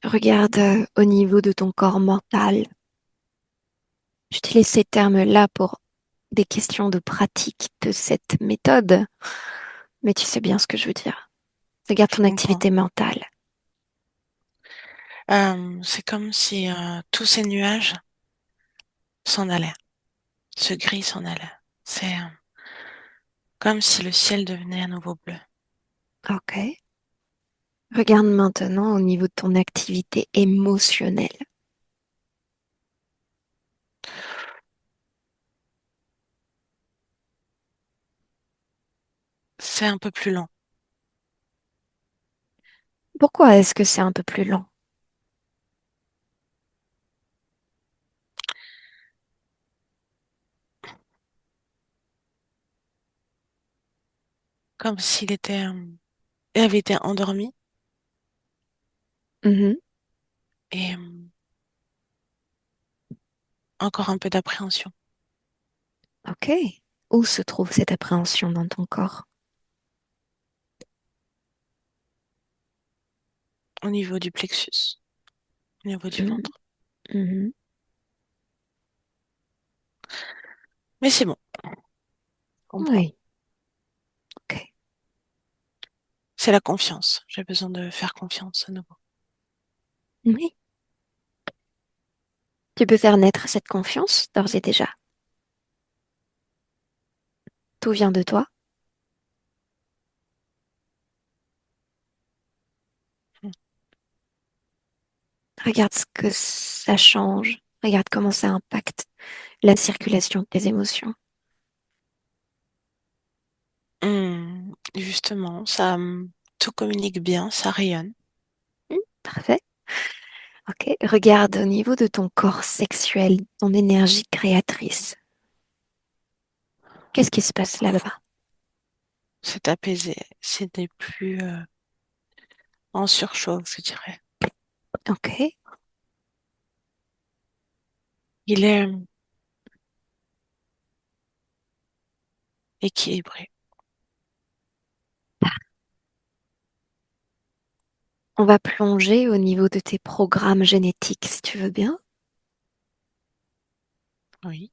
Regarde au niveau de ton corps mental. J'utilise ces termes-là pour des questions de pratique de cette méthode, mais tu sais bien ce que je veux dire. Regarde Je ton comprends. activité mentale. C'est comme si tous ces nuages s'en allaient, ce gris s'en allait. C'est comme si le ciel devenait à nouveau bleu. Ok. Regarde maintenant au niveau de ton activité émotionnelle. C'est un peu plus lent, Pourquoi est-ce que c'est un peu plus lent? comme s'il était, il avait été endormi Mhm. et encore un peu d'appréhension. Ok. Où se trouve cette appréhension dans ton corps? au niveau du plexus, au niveau du Mhm. ventre. Mhm. Mais c'est bon, on comprend. Oui, ok. C'est la confiance. J'ai besoin de faire confiance à nouveau. Oui. Tu peux faire naître cette confiance d'ores et déjà. Tout vient de toi. Mm. Regarde ce que ça change. Regarde comment ça impacte la circulation de tes émotions. Justement, ça tout communique bien, ça rayonne. Parfait. Ok. Regarde au niveau de ton corps sexuel, ton énergie créatrice. Qu'est-ce qui se passe là-bas? C'est apaisé. Ce n'est plus en surchauffe, je dirais. Ok. Il est équilibré. On va plonger au niveau de tes programmes génétiques, si tu veux bien. Oui.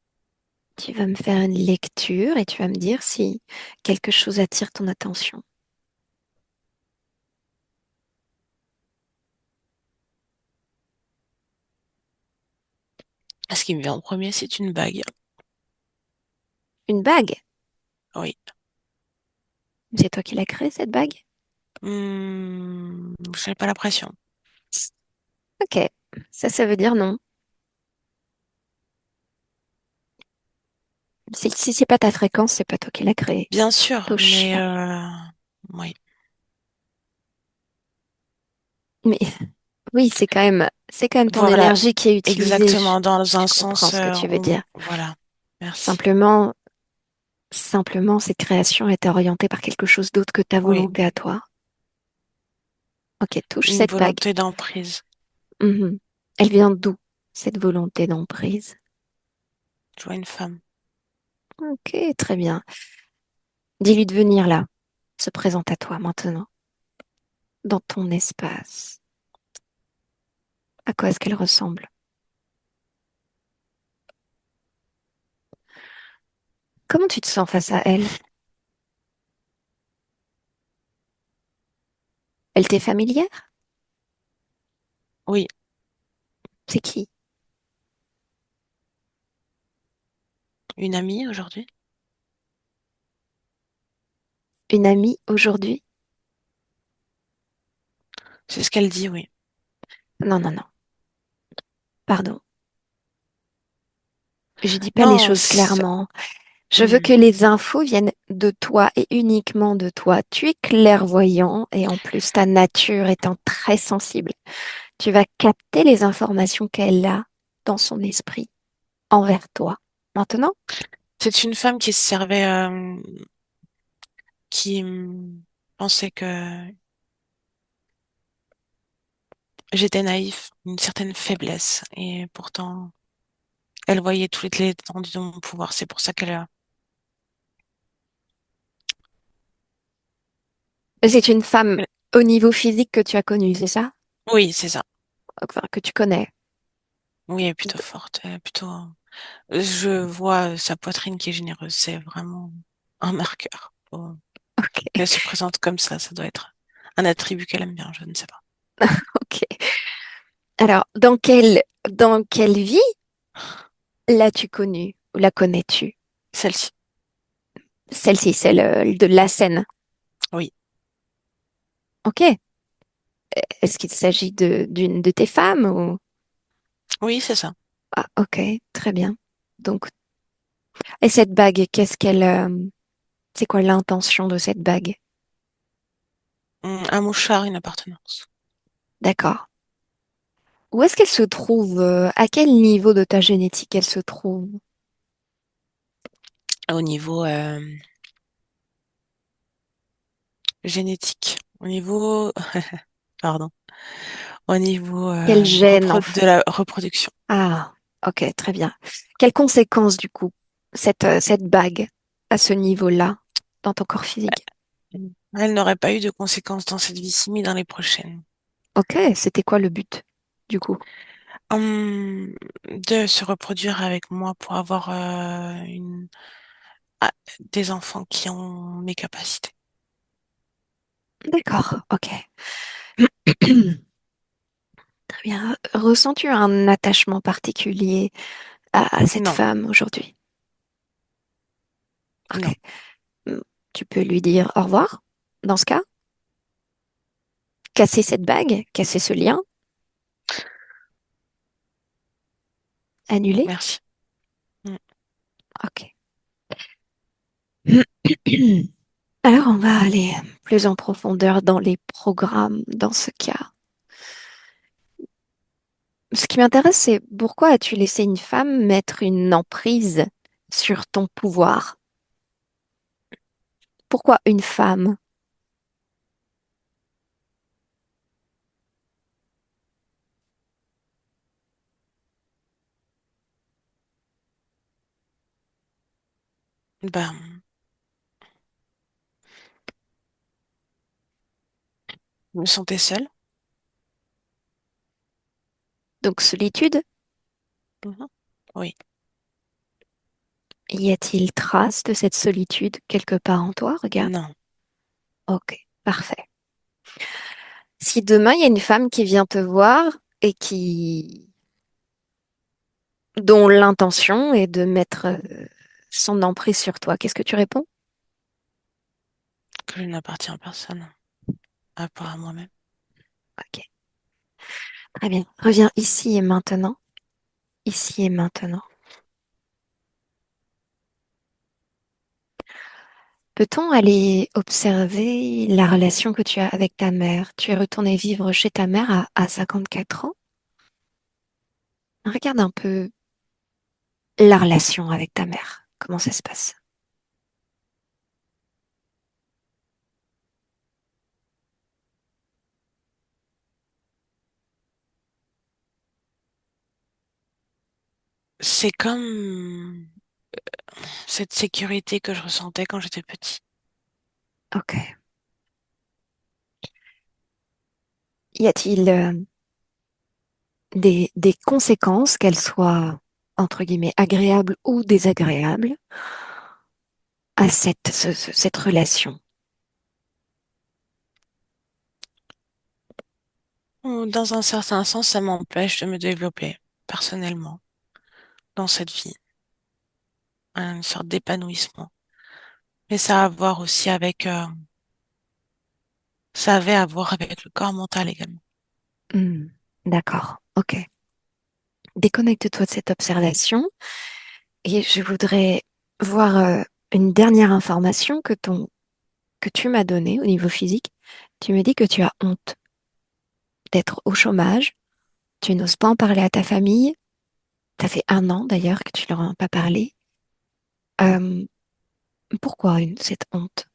Tu vas me faire une lecture et tu vas me dire si quelque chose attire ton attention. Ce qui me vient en premier, c'est une bague. Une bague? Oui. C'est toi qui l'as créée, cette bague? J'ai pas la pression. Ok. Ça veut dire non. Si c'est pas ta fréquence, c'est pas toi qui l'as créée. Bien sûr, Touche mais là. oui. Mais oui, c'est quand même ton Voilà, énergie qui est utilisée. exactement, dans un Je comprends sens, ce que tu veux dire. voilà. Merci. Simplement, simplement, cette création est orientée par quelque chose d'autre que ta Oui, volonté à toi. Ok, touche une cette bague. volonté d'emprise. Mhm. Elle vient d'où, cette volonté d'emprise? Je vois une femme. Ok, très bien. Dis-lui de venir là, se présente à toi maintenant, dans ton espace. À quoi est-ce qu'elle ressemble? Comment tu te sens face à elle? Elle t'est familière? Oui, C'est qui? une amie aujourd'hui. Une amie aujourd'hui? C'est ce qu'elle dit, oui. Non, non, non. Pardon. Je dis pas les Non, choses clairement. Je veux hmm, que les infos viennent de toi et uniquement de toi. Tu es clairvoyant et en plus ta nature étant très sensible. Tu vas capter les informations qu'elle a dans son esprit envers toi. Maintenant, c'est une femme qui se servait, qui pensait que j'étais naïf, une certaine faiblesse, et pourtant, elle voyait toute l'étendue de mon pouvoir. C'est pour ça qu'elle a. c'est une femme au niveau physique que tu as connue, c'est ça? Oui, c'est ça. Enfin, que tu connais. Oui, elle est plutôt forte. Elle est plutôt. Je vois sa poitrine qui est généreuse. C'est vraiment un marqueur. Ok, Qu'elle se présente comme ça doit être un attribut qu'elle aime bien. Je ne sais pas. ok. Alors, dans quelle vie l'as-tu connue ou la connais-tu? Celle-ci. Celle-ci, celle de la scène. Oui, Ok. Est-ce qu'il s'agit d'une de tes femmes ou... oui, c'est ça. Ah, ok, très bien. Donc, et cette bague, c'est quoi l'intention de cette bague? Un mouchard, une appartenance. D'accord. Où est-ce qu'elle se trouve? À quel niveau de ta génétique elle se trouve? Au niveau génétique. Au niveau, pardon. Au niveau Quel gène, de la reproduction. Ah, ok, très bien. Quelles conséquences, du coup, cette bague à ce niveau-là dans ton corps physique? Elle n'aurait pas eu de conséquences dans cette vie-ci, mais dans les prochaines. Ok, c'était quoi le but, du coup? Hum, de se reproduire avec moi pour avoir ah, des enfants qui ont mes capacités. D'accord, ok. Très bien. Ressens-tu un attachement particulier à cette Non, femme aujourd'hui? Ok. non, Hmm, tu peux lui dire au revoir, dans ce cas? Casser cette bague? Casser ce lien? Annuler? merci. Mm. Ok. Alors, on va aller plus en profondeur dans les programmes dans ce cas. Ce qui m'intéresse, c'est pourquoi as-tu laissé une femme mettre une emprise sur ton pouvoir? Pourquoi une femme? Ben, je me sentais seule. Donc, solitude? Mhm. Oui, Y a-t-il trace de cette solitude quelque part en toi? Regarde. non. Ok, parfait. Si demain il y a une femme qui vient te voir et dont l'intention est de mettre son emprise sur toi, qu'est-ce que tu réponds? Que je n'appartiens à personne, à part à moi-même. Ok, très bien. Reviens ici et maintenant. Ici et maintenant. Peut-on aller observer la relation que tu as avec ta mère? Tu es retourné vivre chez ta mère à 54 ans. Regarde un peu la relation avec ta mère. Comment ça se passe? C'est comme cette sécurité que je ressentais quand j'étais petit. Ok. Y a-t-il des conséquences, qu'elles soient entre guillemets agréables ou désagréables, à cette relation? Dans un certain sens, ça m'empêche de me développer personnellement dans cette vie, une sorte d'épanouissement. Mais ça a à voir aussi avec, ça avait à voir avec le corps mental également. Hmm, d'accord. Ok. Déconnecte-toi de cette observation et je voudrais voir une dernière information que tu m'as donnée au niveau physique. Tu me dis que tu as honte d'être au chômage. Tu n'oses pas en parler à ta famille. Ça fait 1 an d'ailleurs que tu leur as pas parlé. Euh, pourquoi cette honte?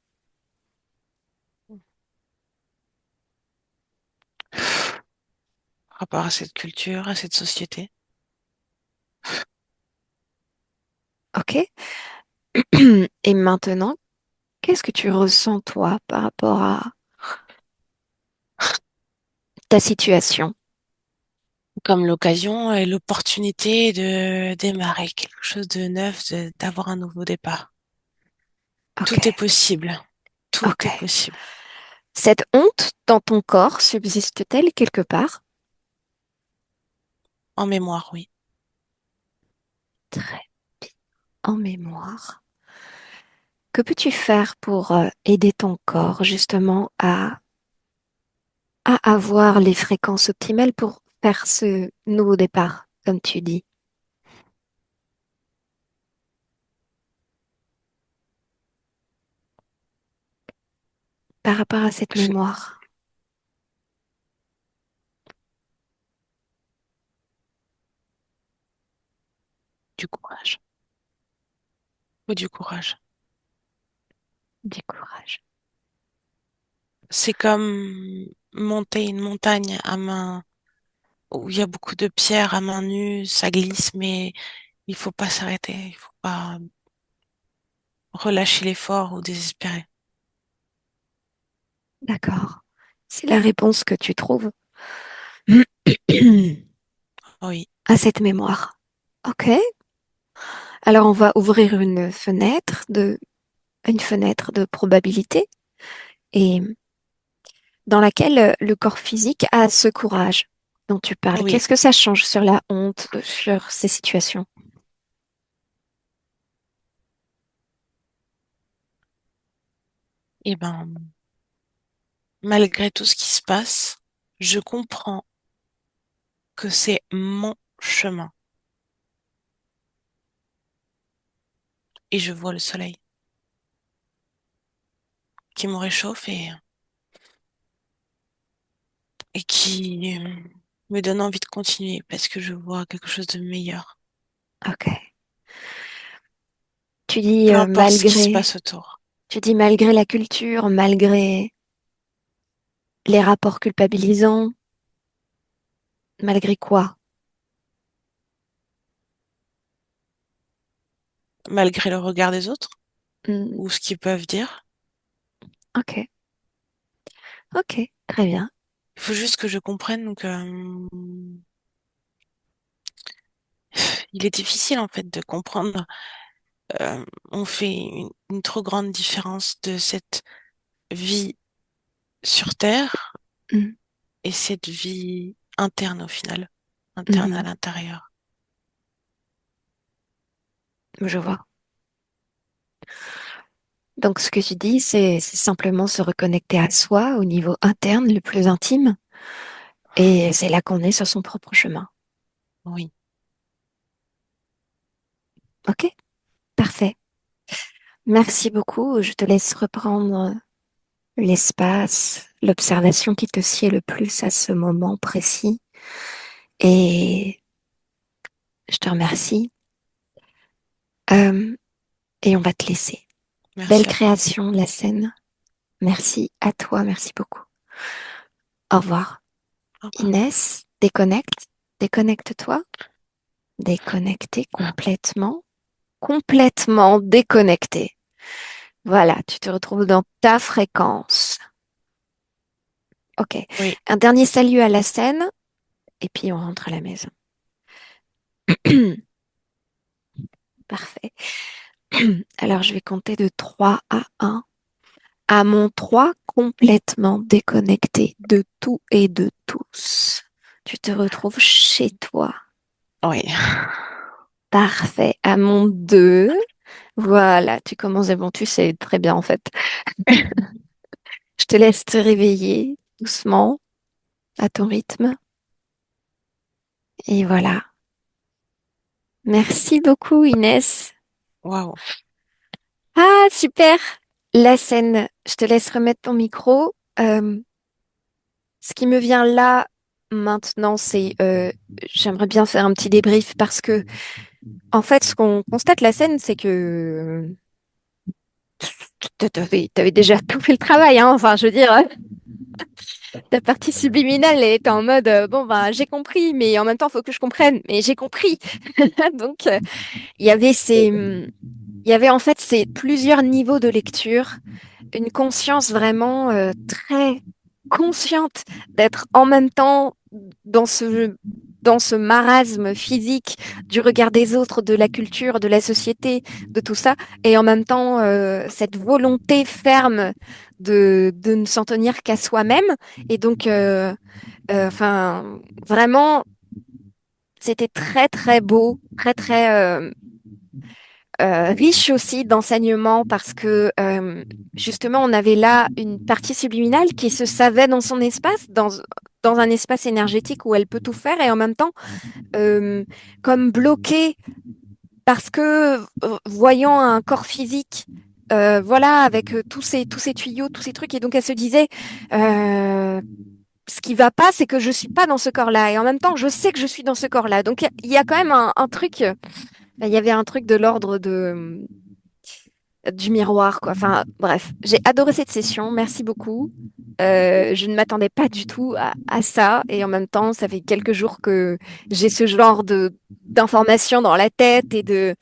Par rapport à cette culture, à cette société. Ok. Et maintenant, qu'est-ce que tu ressens toi par rapport à ta situation? Comme l'occasion et l'opportunité de démarrer quelque chose de neuf, d'avoir un nouveau départ. Ok, Tout est possible. Tout ok. est possible. Cette honte dans ton corps subsiste-t-elle quelque part? En mémoire, oui. Très en mémoire. Que peux-tu faire pour aider ton corps justement à avoir les fréquences optimales pour faire ce nouveau départ, comme tu dis, par rapport à cette J'ai mémoire? du courage. Faut du courage. Du courage. C'est comme monter une montagne à main, où il y a beaucoup de pierres à main nue, ça glisse, mais il faut pas s'arrêter. Il faut pas relâcher l'effort ou désespérer. D'accord. C'est la réponse que tu trouves. Oui, à cette mémoire. Ok. Alors on va ouvrir une fenêtre de probabilité et dans laquelle le corps physique a ce courage dont tu parles. oui. Qu'est-ce que ça change sur la honte, sur ces situations? Et ben, malgré tout ce qui se passe, je comprends que c'est mon chemin et je vois le soleil qui me réchauffe et qui me donne envie de continuer parce que je vois quelque chose de meilleur. Ok. Tu dis Peu importe ce qui se passe autour. tu dis malgré la culture, malgré les rapports culpabilisants, malgré quoi? Malgré le regard des autres Hmm, ou ce qu'ils peuvent dire, ok, ok, très bien. il faut juste que je comprenne que il est difficile en fait de comprendre. On fait une trop grande différence de cette vie sur Terre Hmm, et cette vie interne au final, interne à mhm, l'intérieur. je vois. Donc ce que tu dis, c'est simplement se reconnecter à soi au niveau interne, le plus intime, et c'est là qu'on est sur son propre chemin. Oui, Ok, parfait. Merci beaucoup. Je te laisse reprendre l'espace, l'observation qui te sied le plus à ce moment précis. Et je te remercie. Euh, et on va te laisser. Belle merci à toi. création, la scène. Merci à toi, merci beaucoup. Au revoir. Au revoir. Inès, déconnecte. Déconnecte-toi. Déconnecté complètement. Complètement déconnecté. Voilà, tu te retrouves dans ta fréquence. Ok. Oui, Un dernier salut à la scène et puis on rentre à la maison. Parfait. Alors je vais compter de 3 à 1. À mon 3, complètement déconnecté de tout et de tous. Tu te retrouves chez toi. oui. Parfait. À mon 2, voilà, tu commences et bon, tu sais très bien en fait. Je te laisse te réveiller doucement, à ton rythme. Et voilà. Merci beaucoup, Inès. Waouh. Ah, super. La scène, je te laisse remettre ton micro. Ce qui me vient là maintenant, c'est j'aimerais bien faire un petit débrief parce que en fait, ce qu'on constate la scène, c'est que t'avais déjà tout fait le travail, hein. Enfin, je veux dire, ta partie subliminale elle était en mode bon ben j'ai compris, mais en même temps, il faut que je comprenne. Mais j'ai compris. Donc, il y avait il y avait en fait ces plusieurs niveaux de lecture, une conscience vraiment très consciente d'être en même temps dans dans ce marasme physique du regard des autres, de la culture, de la société, de tout ça, et en même temps cette volonté ferme de ne s'en tenir qu'à soi-même. Et donc, enfin, vraiment, c'était très très beau, très très riche aussi d'enseignements parce que justement, on avait là une partie subliminale qui se savait dans son espace, dans un espace énergétique où elle peut tout faire et en même temps, euh, comme bloquée parce que voyant un corps physique, voilà, avec tous ces tuyaux, tous ces trucs, et donc elle se disait, euh, ce qui va pas, c'est que je suis pas dans ce corps-là et en même temps, je sais que je suis dans ce corps-là. Donc il y a quand même un truc, il y avait un truc de l'ordre de du miroir, quoi. Enfin, bref, j'ai adoré cette session. Merci beaucoup. Je ne m'attendais pas du tout à ça. Et en même temps, ça fait quelques jours que j'ai ce genre de d'informations dans la tête et de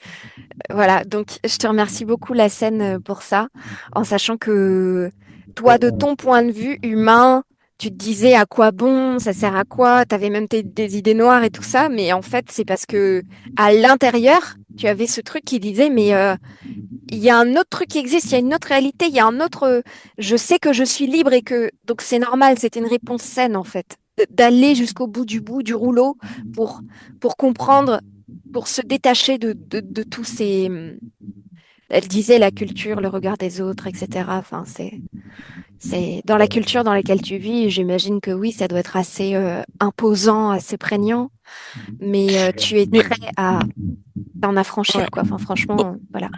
voilà. Donc, je te remercie beaucoup, la scène, pour ça, en sachant que toi, de ton point de vue humain, tu te disais à quoi bon, ça sert à quoi, tu avais même des idées noires et tout ça, mais en fait, c'est parce que à l'intérieur, tu avais ce truc qui disait, mais il y a un autre truc qui existe, il y a une autre réalité, il y a un autre, je sais que je suis libre et que, donc c'est normal, c'était une réponse saine en fait, d'aller jusqu'au bout du rouleau pour, pour comprendre, pour se détacher de tous ces, elle disait la culture, le regard des autres, etc. Enfin, c'est dans la culture dans laquelle tu vis, j'imagine que oui, ça doit être assez imposant, assez prégnant, mais tu es Mais prêt à t'en ouais, affranchir, quoi. Enfin, au, franchement, voilà.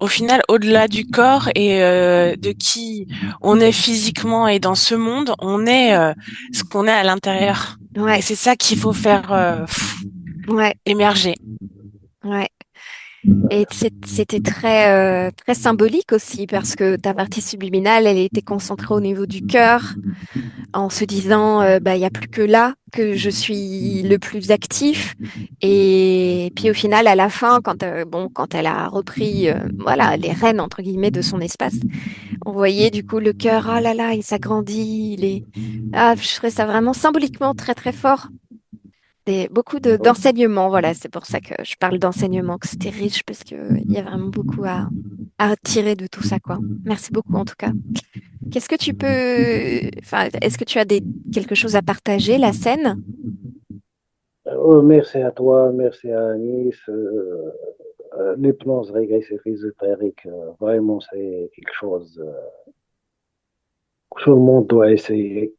au final, au-delà du corps et de qui on est physiquement et dans ce monde, on est ce qu'on est à l'intérieur. Et Ouais, c'est ça qu'il faut faire ouais, émerger. ouais. Et c'était très symbolique aussi parce que ta partie subliminale, elle était concentrée au niveau du cœur, en se disant, bah, il n'y a plus que là que je suis le plus actif. Et puis au final, à la fin, quand elle a repris, voilà, les rênes entre guillemets de son espace, on voyait du coup le cœur, ah là là, il s'agrandit, je trouvais ça vraiment symboliquement très très fort. Beaucoup d'enseignements, voilà, c'est pour ça que je parle d'enseignement, que c'était riche parce que il y a vraiment beaucoup à tirer de tout ça, quoi. Merci beaucoup en tout cas. Qu'est-ce que tu peux, enfin, est-ce que tu as quelque chose à partager, la scène? Merci à toi, merci à Anis. L'hypnose régressive ésotérique, vraiment, c'est quelque chose que tout le monde doit essayer.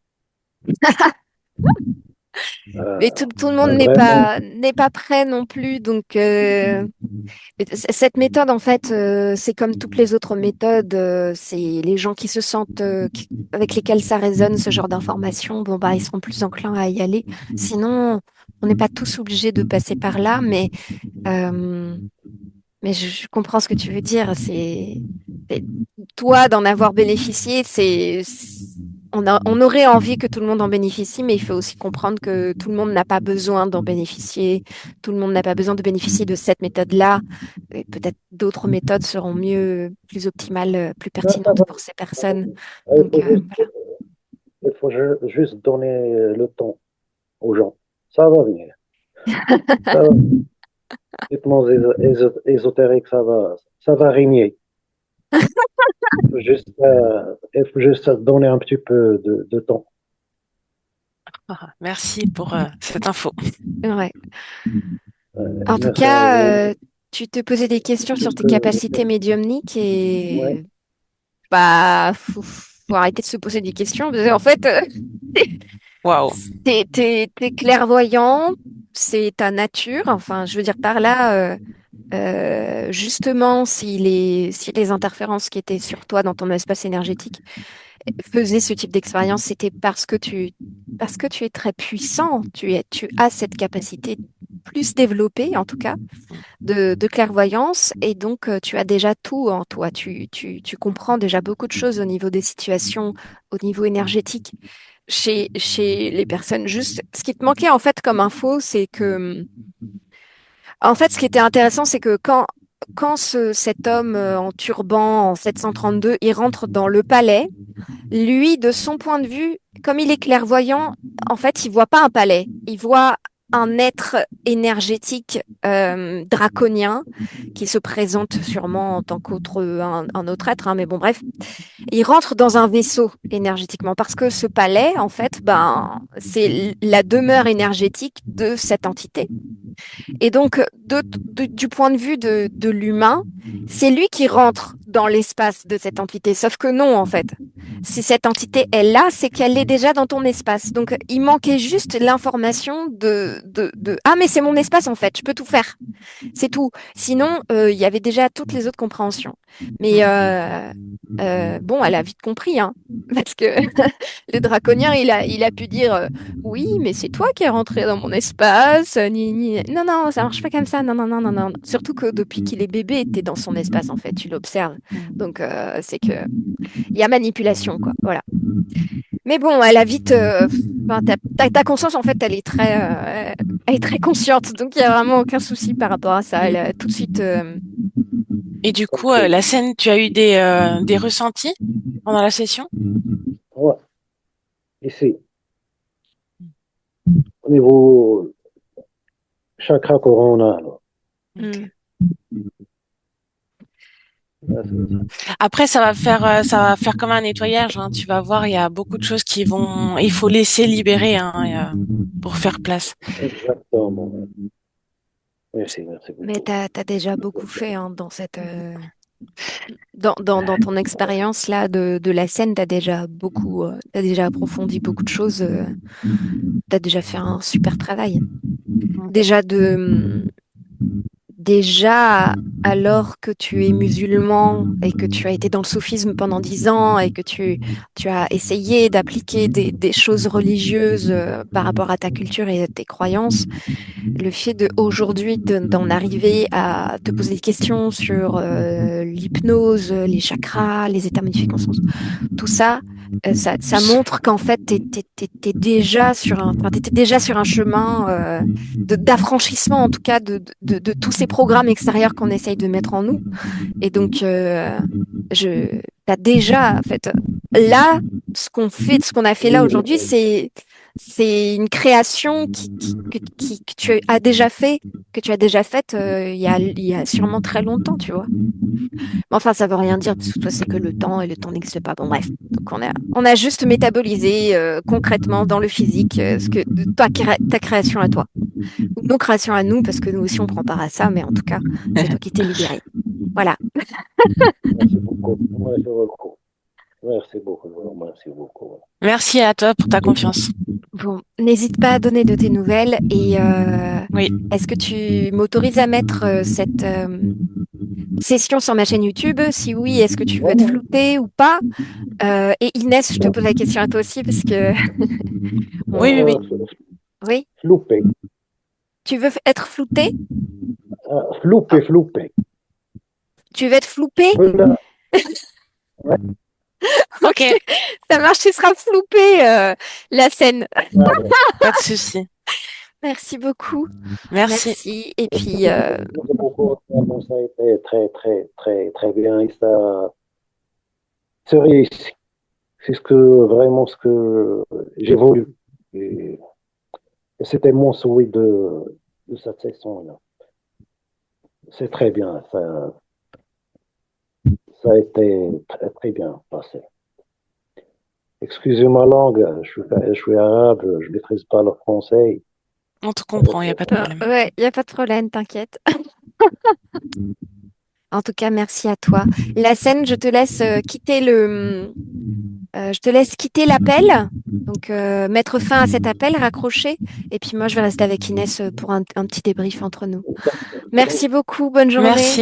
Mais Euh, tout le monde Vraiment, n'est pas prêt non plus, donc cette méthode en fait, c'est comme toutes les autres méthodes, c'est les gens qui se sentent avec lesquels ça résonne ce genre d'informations, bon bah ils seront plus enclins à y aller. Sinon, on n'est pas tous obligés de passer par là, euh, mais je comprends ce que tu veux dire. C'est- toi d'en avoir bénéficié, on aurait envie que tout le monde en bénéficie, mais il faut aussi comprendre que tout le monde n'a pas besoin d'en bénéficier. Tout le monde n'a pas besoin de bénéficier de cette méthode-là. Et peut-être d'autres méthodes seront mieux, plus optimales, plus non, ça pertinentes va, pour ces ça va. personnes. Donc voilà. Il faut juste donner le temps aux gens. Ça va venir. Ça va. L'hypnose ésotérique, ça va régner. Il faut juste donner un petit peu de temps. Ah, merci pour cette info. Ouais. En tout Merci à vous. cas, tu te posais des questions sur Juste, tes capacités médiumniques ouais. et bah, faut arrêter de se poser des questions. Parce qu'en fait, Waouh. t'es clairvoyant, c'est ta nature. Enfin, je veux dire par là, justement, si les interférences qui étaient sur toi dans ton espace énergétique faisaient ce type d'expérience, c'était parce que tu es très puissant. Tu as cette capacité plus développée, en tout cas, de clairvoyance. Et donc, tu as déjà tout en toi. Tu comprends déjà beaucoup de choses au niveau des situations, au niveau énergétique. Chez les personnes, juste, ce qui te manquait en fait comme info, c'est que en fait, ce qui était intéressant, c'est que quand cet homme en turban en 732, il rentre dans le palais, lui, de son point de vue, comme il est clairvoyant, en fait, il voit pas un palais, il voit un être énergétique draconien qui se présente sûrement en tant un autre être, hein, mais bon, bref, il rentre dans un vaisseau énergétiquement parce que ce palais, en fait, ben, c'est la demeure énergétique de cette entité. Et donc, du point de vue de l'humain, c'est lui qui rentre dans l'espace de cette entité. Sauf que non, en fait. Si cette entité est là, c'est qu'elle est déjà dans ton espace. Donc, il manquait juste l'information Ah, mais c'est mon espace, en fait. Je peux tout faire. C'est tout. Sinon, il y avait déjà toutes les autres compréhensions. Mais bon, elle a vite compris, hein. Parce que le draconien, il a pu dire oui, mais c'est toi qui es rentré dans mon espace. Non, non, ça marche pas comme ça. Non, non, non, non, non. Surtout que depuis qu'il est bébé, t'es dans son espace, en fait. Tu l'observes. Donc, c'est que il y a manipulation, quoi. Voilà. Mais bon, elle a vite. Enfin, ta conscience, en fait, elle est très consciente. Donc, il y a vraiment aucun souci par rapport à ça. Elle a tout de suite. Et du coup, Ok. la scène, tu as eu des ressentis pendant la session? Ouais. Ici. au niveau chakra coronal. Mm. Ah, c'est ça. Après, ça va faire comme un nettoyage, hein. Tu vas voir, il y a beaucoup de choses qui vont, il faut laisser libérer, hein, pour faire place. Exactement. Merci, merci Mais beaucoup. t'as déjà beaucoup fait hein, dans cette dans ton expérience là de la scène, t'as déjà approfondi beaucoup de choses, t'as déjà fait un super travail. Mm. Déjà déjà alors que tu es musulman et que tu as été dans le soufisme pendant 10 ans et que tu as essayé d'appliquer des choses religieuses par rapport à ta culture et à tes croyances, le fait de aujourd'hui d'en arriver à te poser des questions sur l'hypnose, les chakras, les états magnifiques conscience, tout ça, ça montre qu'en fait, t'es déjà sur enfin, t'étais déjà sur un chemin d'affranchissement, en tout cas, de tous ces programmes extérieurs qu'on essaye de mettre en nous. Et donc, t'as déjà, en fait, là, ce qu'on a fait là Oui, aujourd'hui, c'est une création que tu as déjà fait, que tu as déjà faite il y a sûrement très longtemps, tu vois. Mais enfin, ça veut rien dire parce que toi, c'est que le temps et le temps n'existe pas. Bon, bref. Donc, on a juste métabolisé concrètement dans le physique ce que de ta création à toi. Ou nos créations à nous, parce que nous aussi, on prend part à ça, mais en tout cas, c'est toi qui t'es libéré. Voilà. merci beaucoup. Merci beaucoup. Merci beaucoup. Merci beaucoup. Merci à toi pour ta confiance. Bon, n'hésite pas à donner de tes nouvelles et Oui, est-ce que tu m'autorises à mettre cette session sur ma chaîne YouTube? Si oui, est-ce que tu veux être Voilà. flouté ou pas? Et Inès, je te pose la question à toi aussi parce que oui, oui, oui. on... Oui, Floupé. tu veux être flouté? Oh, Floupé. tu veux être floupé? Voilà. Ouais. Ok, Ok, ça marche, tu seras floupé la scène. Ouais. pas de souci. Merci beaucoup. Merci. Merci. Et Merci puis, beaucoup. Merci beaucoup. Vraiment, ça a été très bien. Et ça, c'est réussi. C'est vraiment ce que j'ai voulu. Et, et c'était mon souhait de cette session-là. C'est très bien. Ça a été très bien passé. Excusez ma langue, je suis arabe, je ne maîtrise pas le français. On te comprend, il n'y a pas de problème. ouais, il n'y a pas de problème, t'inquiète. En tout cas, merci à toi. La scène, je te laisse quitter je te laisse quitter l'appel. Donc, mettre fin à cet appel, raccrocher. Et puis moi, je vais rester avec Inès pour un petit débrief entre nous. Merci beaucoup. Bonne journée. Merci.